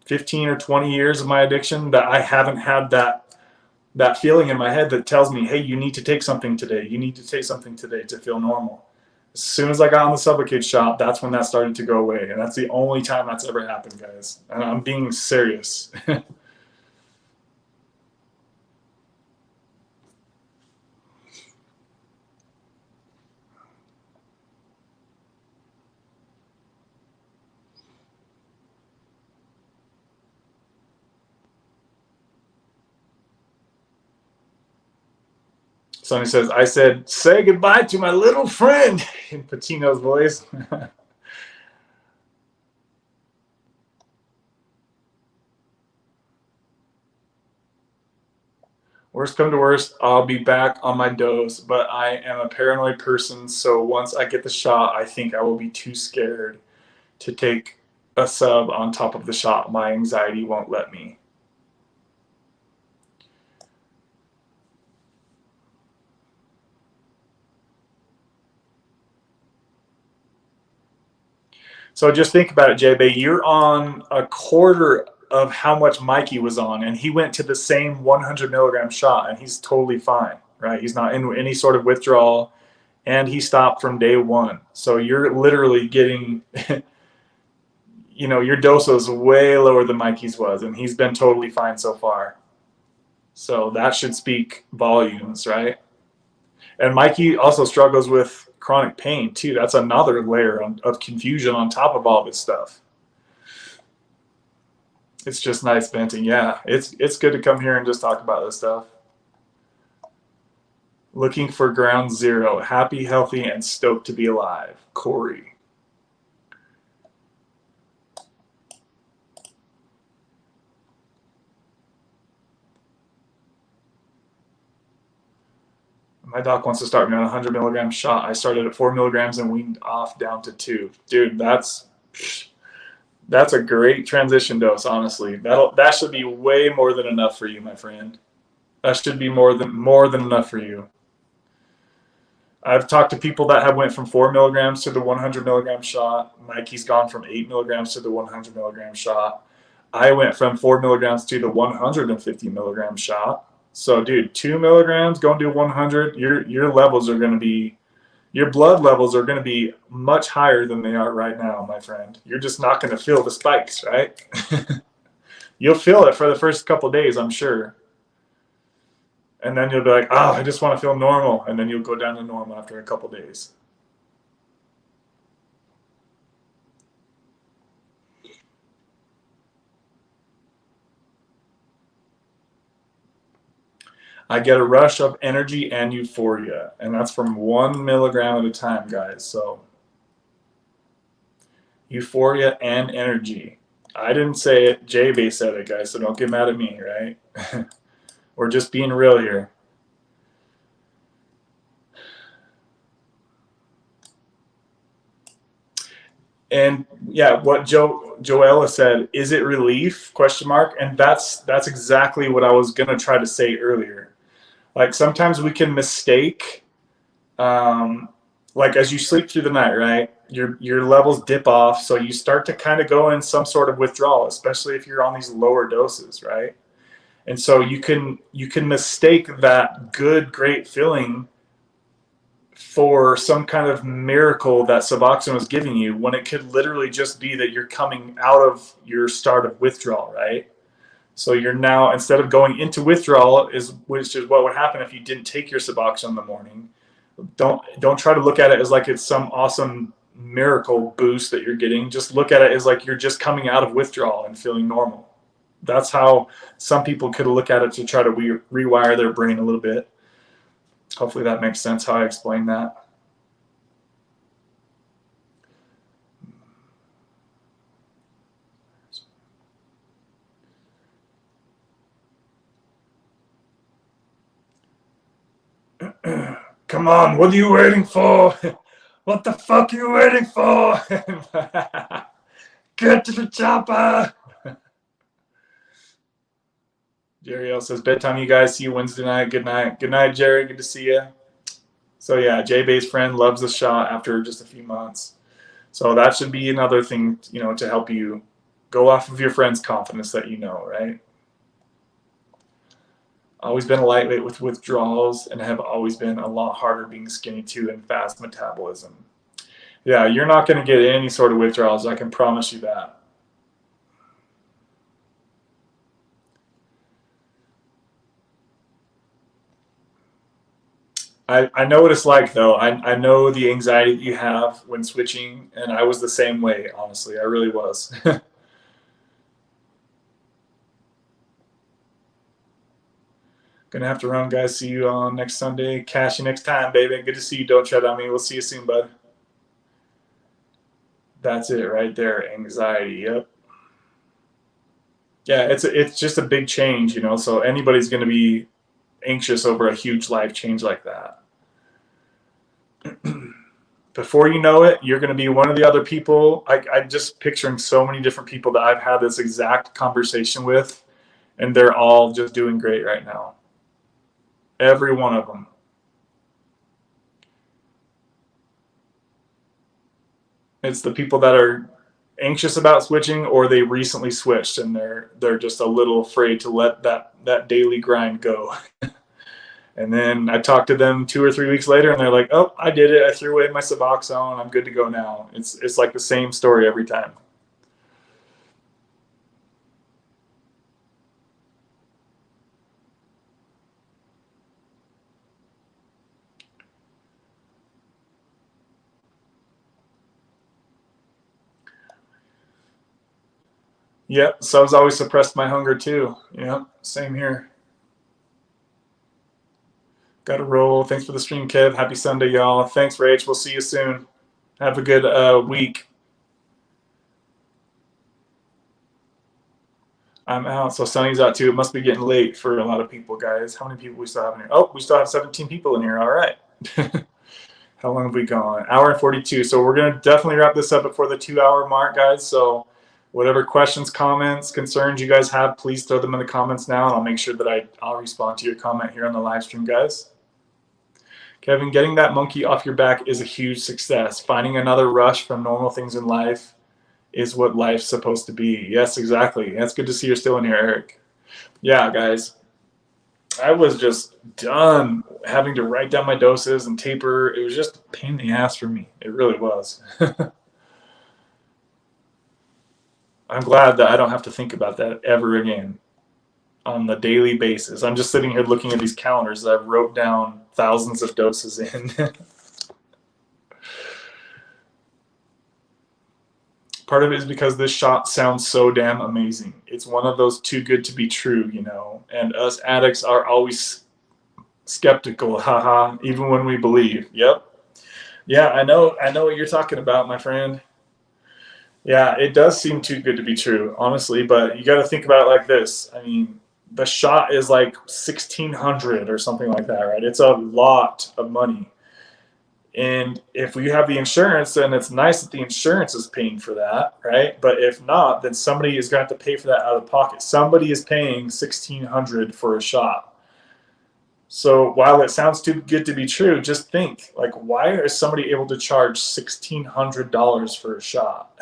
15 or 20 years of my addiction that I haven't had that feeling in my head that tells me, hey, you need to take something today. You need to take something today to feel normal. As soon as I got on the SUBLOCADE shot, that's when that started to go away. And that's the only time that's ever happened, guys. And I'm being serious. Sonny says, I said, say goodbye to my little friend, in Patino's voice. Worst come to worst, I'll be back on my dose, but I am a paranoid person, so once I get the shot, I think I will be too scared to take a sub on top of the shot. My anxiety won't let me. So just think about it, JB. You're on a quarter of how much Mikey was on, and he went to the same 100 milligram shot, and he's totally fine, right? He's not in any sort of withdrawal, and he stopped from day one. So you're literally getting, you know, your dose was way lower than Mikey's was, and he's been totally fine so far. So that should speak volumes, right? And Mikey also struggles with chronic pain too. That's another layer of confusion on top of all this stuff. It's just nice venting. Yeah, it's good to come here and just talk about this stuff. Looking for ground zero. Happy, healthy, and stoked to be alive. Corey. My doc wants to start me on a 100 milligram shot. I started at 4 milligrams and weaned off down to 2. Dude, that's a great transition dose, honestly. That should be way more than enough for you, my friend. That should be more than enough for you. I've talked to people that have went from 4 milligrams to the 100 milligram shot. Mikey's gone from 8 milligrams to the 100 milligram shot. I went from 4 milligrams to the 150 milligram shot. So, dude, 2 milligrams going to 100. Your levels are going to be, your blood levels are going to be much higher than they are right now, my friend. You're just not going to feel the spikes, right? You'll feel it for the first couple of days, I'm sure. And then you'll be like, oh, I just want to feel normal. And then you'll go down to normal after a couple of days. I get a rush of energy and euphoria. And that's from 1 milligram at a time, guys. So euphoria and energy. I didn't say it. J-Bay said it, guys. So don't get mad at me, right? We're just being real here. And yeah, what Joella said, is it relief? Question mark. And that's exactly what I was gonna try to say earlier. Like sometimes we can mistake, like as you sleep through the night, right? Your levels dip off, so you start to kind of go in some sort of withdrawal, especially if you're on these lower doses, right? And so you can mistake that good, great feeling for some kind of miracle that Suboxone is giving you, when it could literally just be that you're coming out of your start of withdrawal, right? So you're now, instead of going into withdrawal, which is what would happen if you didn't take your Suboxone in the morning. Don't try to look at it as like it's some awesome miracle boost that you're getting. Just look at it as like you're just coming out of withdrawal and feeling normal. That's how some people could look at it to try to rewire their brain a little bit. Hopefully that makes sense how I explained that. Come on, what are you waiting for? What the fuck are you waiting for? Get to the chopper. Jerry L says, bedtime, you guys. See you Wednesday night. Good night. Good night, Jerry. Good to see you. So yeah, J-Bay's friend loves the shot after just a few months. So that should be another thing, you know, to help you go off of your friend's confidence that you know, right? Always been a lightweight with withdrawals and have always been a lot harder being skinny too and fast metabolism. Yeah, you're not going to get any sort of withdrawals. I can promise you that. I know what it's like, though. I know the anxiety that you have when switching, and I was the same way, honestly. I really was. Gonna have to run, guys. See you on next Sunday. Cash you next time, baby. Good to see you. Don't tread on me. We'll see you soon, bud. That's it right there. Anxiety. Yep. Yeah, it's just a big change, you know. So anybody's gonna be anxious over a huge life change like that. Before you know it, you're going to be one of the other people. I'm just picturing so many different people that I've had this exact conversation with, and they're all just doing great right now. Every one of them. It's the people that are anxious about switching, or they recently switched and they're just a little afraid to let that daily grind go. And then I talked to them 2 or 3 weeks later, and they're like, "Oh, I did it. I threw away my Suboxone. I'm good to go now." It's like the same story every time. Yep, subs always suppressed my hunger too. Yep, same here. Got to roll. Thanks for the stream, Kev. Happy Sunday, y'all. Thanks, Rach. We'll see you soon. Have a good week. I'm out. So Sunny's out too. It must be getting late for a lot of people, guys. How many people we still have in here? Oh, we still have 17 people in here. All right. How long have we gone? Hour and 42. So we're going to definitely wrap this up before the 2-hour mark, guys. So whatever questions, comments, concerns you guys have, please throw them in the comments now, and I'll make sure that I'll respond to your comment here on the live stream, guys. Kevin, getting that monkey off your back is a huge success. Finding another rush from normal things in life is what life's supposed to be. Yes, exactly. That's good to see you're still in here, Eric. Yeah, guys. I was just done having to write down my doses and taper. It was just a pain in the ass for me. It really was. I'm glad that I don't have to think about that ever again on the daily basis. I'm just sitting here looking at these calendars that I've wrote down thousands of doses in. Part of it is because this shot sounds so damn amazing. It's one of those too good to be true, you know, and us addicts are always skeptical, haha, even when we believe. Yep. Yeah, I know what you're talking about, my friend. Yeah, it does seem too good to be true, honestly, but you got to think about it like this. I mean, the shot is like $1,600 or something like that, right? It's a lot of money. And if we have the insurance, then it's nice that the insurance is paying for that, right? But if not, then somebody is going to have to pay for that out of pocket. Somebody is paying $1,600 for a shot. So while it sounds too good to be true, just think, like, why is somebody able to charge $1,600 for a shot?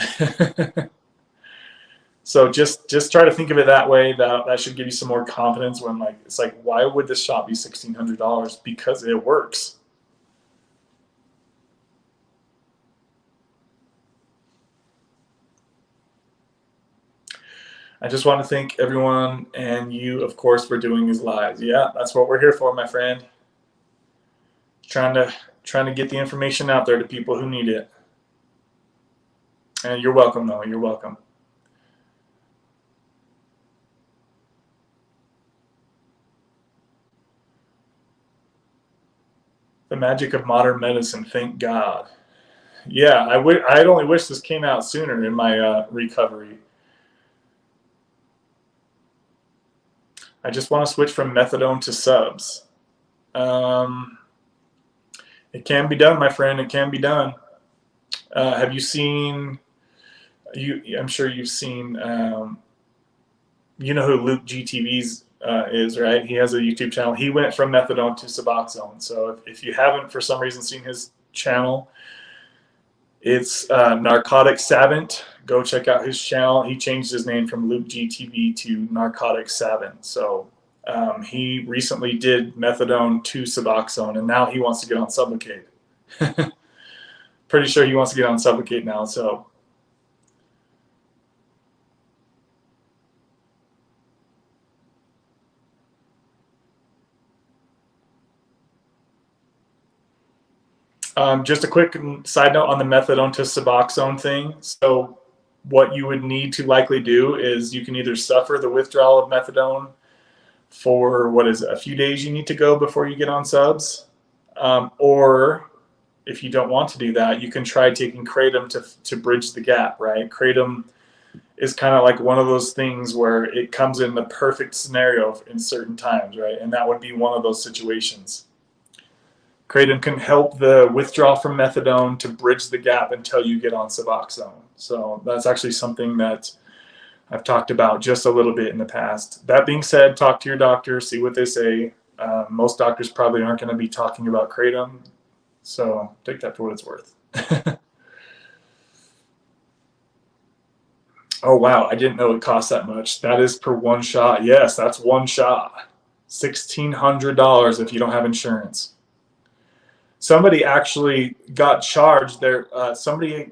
So just try to think of it that way. That should give you some more confidence when, like, it's like, why would this shot be $1,600? Because it works. I just want to thank everyone and you, of course, for doing these lives. Yeah, that's what we're here for, my friend. Trying to get the information out there to people who need it. And you're welcome, though. You're welcome. The magic of modern medicine, thank God. Yeah, I'd only wish this came out sooner in my recovery. I just want to switch from methadone to subs. It can be done, my friend. It can be done. Have you seen? I'm sure you've seen. You know who Luke GTV's is, right? He has a YouTube channel. He went from methadone to Suboxone. So if you haven't, for some reason, seen his channel, it's Narcotic Savant. Go check out his channel. He changed his name from Luke GTV to Narcotic Savant. So he recently did methadone to Suboxone, and now he wants to get on Sublocade. Pretty sure he wants to get on Sublocade now. So just a quick side note on the methadone to Suboxone thing. So what you would need to likely do is you can either suffer the withdrawal of methadone for, what is it, a few days you need to go before you get on subs. Or if you don't want to do that, you can try taking Kratom to bridge the gap, right? Kratom is kind of like one of those things where it comes in the perfect scenario in certain times, right? And that would be one of those situations. Kratom can help the withdrawal from methadone to bridge the gap until you get on Suboxone. So that's actually something that I've talked about just a little bit in the past. That being said, talk to your doctor, see what they say. Most doctors probably aren't going to be talking about Kratom, so take that for what it's worth. Oh, wow. I didn't know it cost that much. That is per one shot. Yes, that's one shot. $1,600 if you don't have insurance. Somebody actually got charged there. Somebody,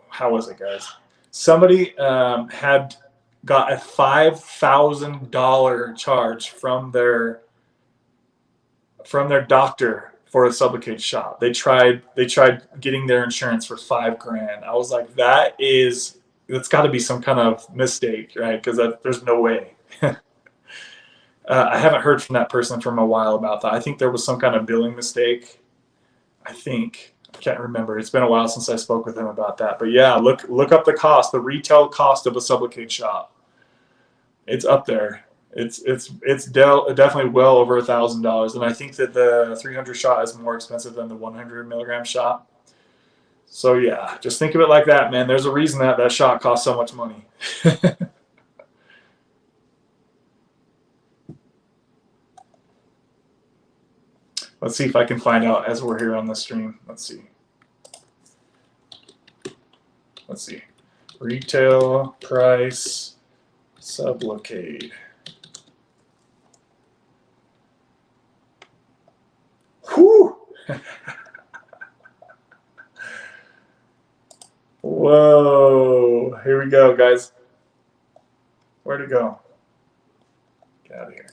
how was it, guys? Somebody had got a $5,000 charge from their doctor for a Sublocade shot. They tried getting their insurance for $5,000. I was like, that's got to be some kind of mistake, right? Because there's no way. I haven't heard from that person from a while about that. I think there was some kind of billing mistake. I can't remember. It's been a while since I spoke with him about that. But yeah, look up the cost, the retail cost of a Sublocade shot. It's up there. It's definitely well over $1,000, and I think that the 300 shot is more expensive than the 100 milligram shot. So yeah, just think of it like that, man. There's a reason that shot costs so much money. Let's see if I can find out as we're here on the stream. Let's see. Retail price Sublocade. Whew. Whoa. Here we go, guys. Where'd it go? Get out of here.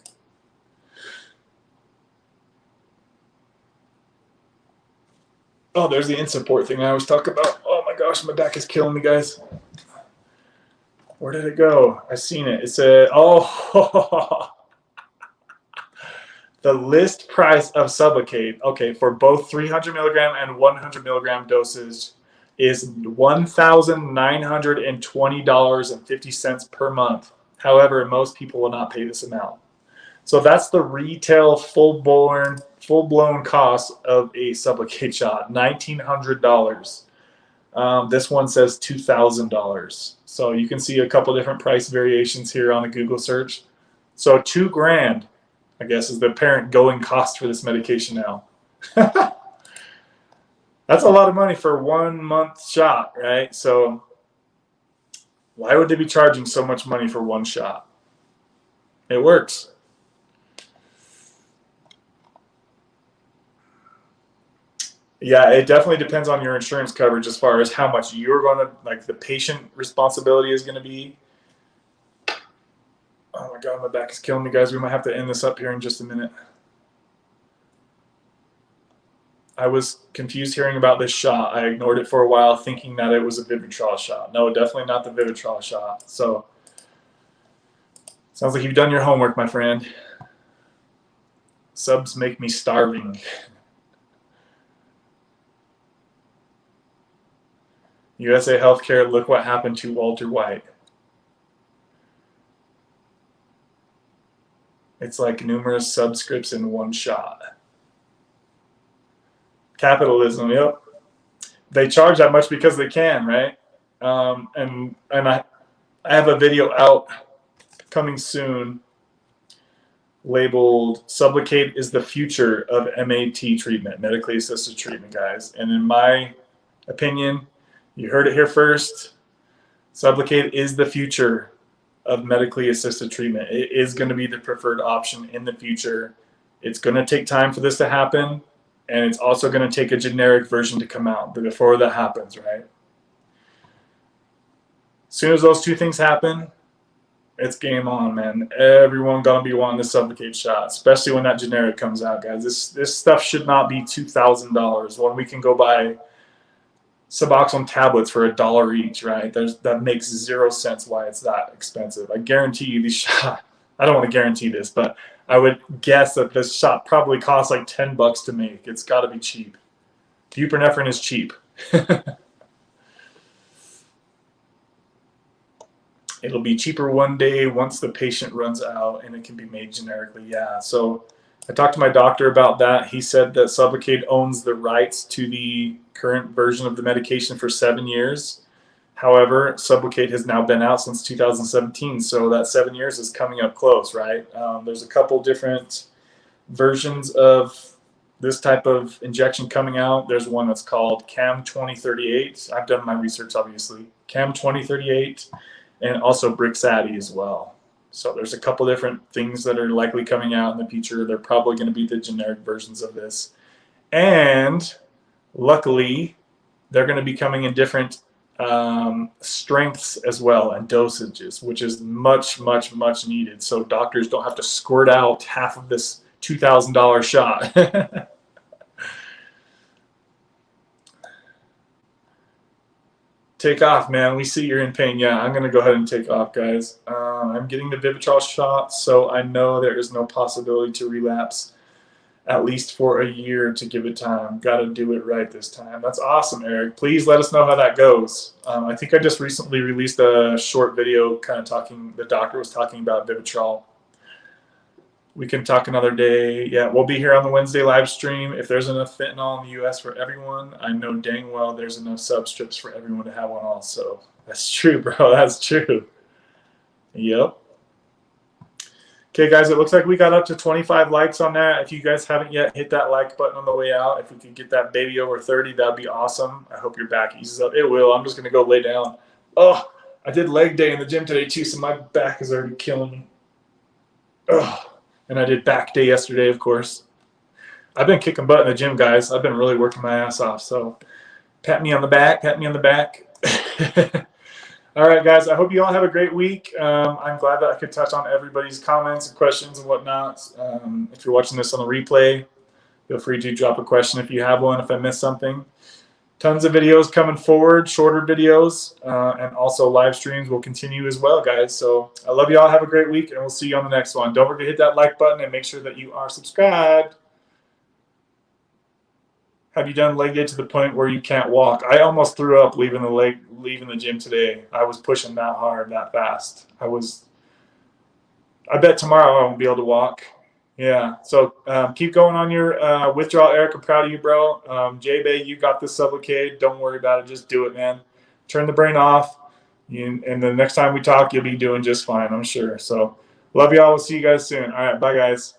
Oh, there's the in support thing I always talk about. Oh my gosh, my back is killing me, guys. Where did it go? I seen it. It said, oh, the list price of Sublocade, okay, for both 300 milligram and 100 milligram doses is $1,920.50 per month. However, most people will not pay this amount. So that's the retail full-blown cost of a Sublocade shot, $1,900. This one says $2,000. So you can see a couple different price variations here on the Google search. So $2,000, I guess, is the apparent going cost for this medication now. That's a lot of money for 1 month shot, right? So why would they be charging so much money for one shot? It works. Yeah, it definitely depends on your insurance coverage as far as how much you're going to, like, the patient responsibility is going to be. Oh my God, my back is killing me, guys. We might have to end this up here in just a minute. I was confused hearing about this shot. I ignored it for a while thinking that it was a Vivitrol shot. No, definitely not the Vivitrol shot. So, sounds like you've done your homework, my friend. Subs make me starving. USA Healthcare, look what happened to Walter White. It's like numerous subscripts in one shot. Capitalism, yep. They charge that much because they can, right? And I have a video out coming soon labeled Sublocade is the future of MAT treatment, medically assisted treatment, guys. And in my opinion, you heard it here first, Sublocade is the future of medically assisted treatment. It is going to be the preferred option in the future. It's going to take time for this to happen, and it's also going to take a generic version to come out. But before that happens, right? As soon as those two things happen, it's game on, man. Everyone gonna be wanting the Sublocade shot, especially when that generic comes out, guys. This stuff should not be $2,000 when we can go buy SUBOXONE tablets for $1 each, right? That makes zero sense why it's that expensive. I guarantee you these shots, I don't want to guarantee this, but I would guess that this shot probably costs like $10 to make. It's got to be cheap. Buprenorphine is cheap. It'll be cheaper one day once the patient runs out and it can be made generically. Yeah, so I talked to my doctor about that. He said that Sublocade owns the rights to the current version of the medication for 7 years. However, Sublocade has now been out since 2017, so that 7 years is coming up close, right? There's a couple different versions of this type of injection coming out. There's one that's called CAM 2038. I've done my research, obviously. CAM 2038. and also Brixadi as well. So there's a couple different things that are likely coming out in the future. They're probably going to be the generic versions of this. And luckily, they're going to be coming in different strengths as well and dosages, which is much, much, much needed. So doctors don't have to squirt out half of this $2,000 shot. Take off, man. We see you're in pain. Yeah, I'm going to go ahead and take off, guys. I'm getting the Vivitrol shot, so I know there is no possibility to relapse, at least for a year, to give it time. Got to do it right this time. That's awesome, Eric. Please let us know how that goes. I think I just recently released a short video kind of talking, the doctor was talking about Vivitrol. We can talk another day. Yeah, we'll be here on the Wednesday live stream. If there's enough fentanyl in the U.S. for everyone, I know dang well there's enough sub strips for everyone to have one also. That's true, bro. That's true. Yep. Okay, guys, it looks like we got up to 25 likes on that. If you guys haven't yet, hit that like button on the way out. If we could get that baby over 30, that'd be awesome. I hope your back eases up. It will. I'm just going to go lay down. Oh, I did leg day in the gym today, too, so my back is already killing me. Oh. And I did back day yesterday, of course. I've been kicking butt in the gym, guys. I've been really working my ass off. So pat me on the back. Pat me on the back. All right, guys. I hope you all have a great week. I'm glad that I could touch on everybody's comments and questions and whatnot. If you're watching this on the replay, feel free to drop a question if you have one, if I missed something. Tons of videos coming forward, shorter videos, and also live streams will continue as well, guys. So I love you all. Have a great week, and we'll see you on the next one. Don't forget to hit that like button and make sure that you are subscribed. Have you done leg day to the point where you can't walk? I almost threw up leaving the gym today. I was pushing that hard, that fast. I bet tomorrow I won't be able to walk. Yeah, so keep going on your withdrawal, Eric. I'm proud of you, bro. J-Bay, you got this SUBLOCADE. Don't worry about it. Just do it, man. Turn the brain off. And the next time we talk, you'll be doing just fine, I'm sure. So love you all. We'll see you guys soon. All right, bye, guys.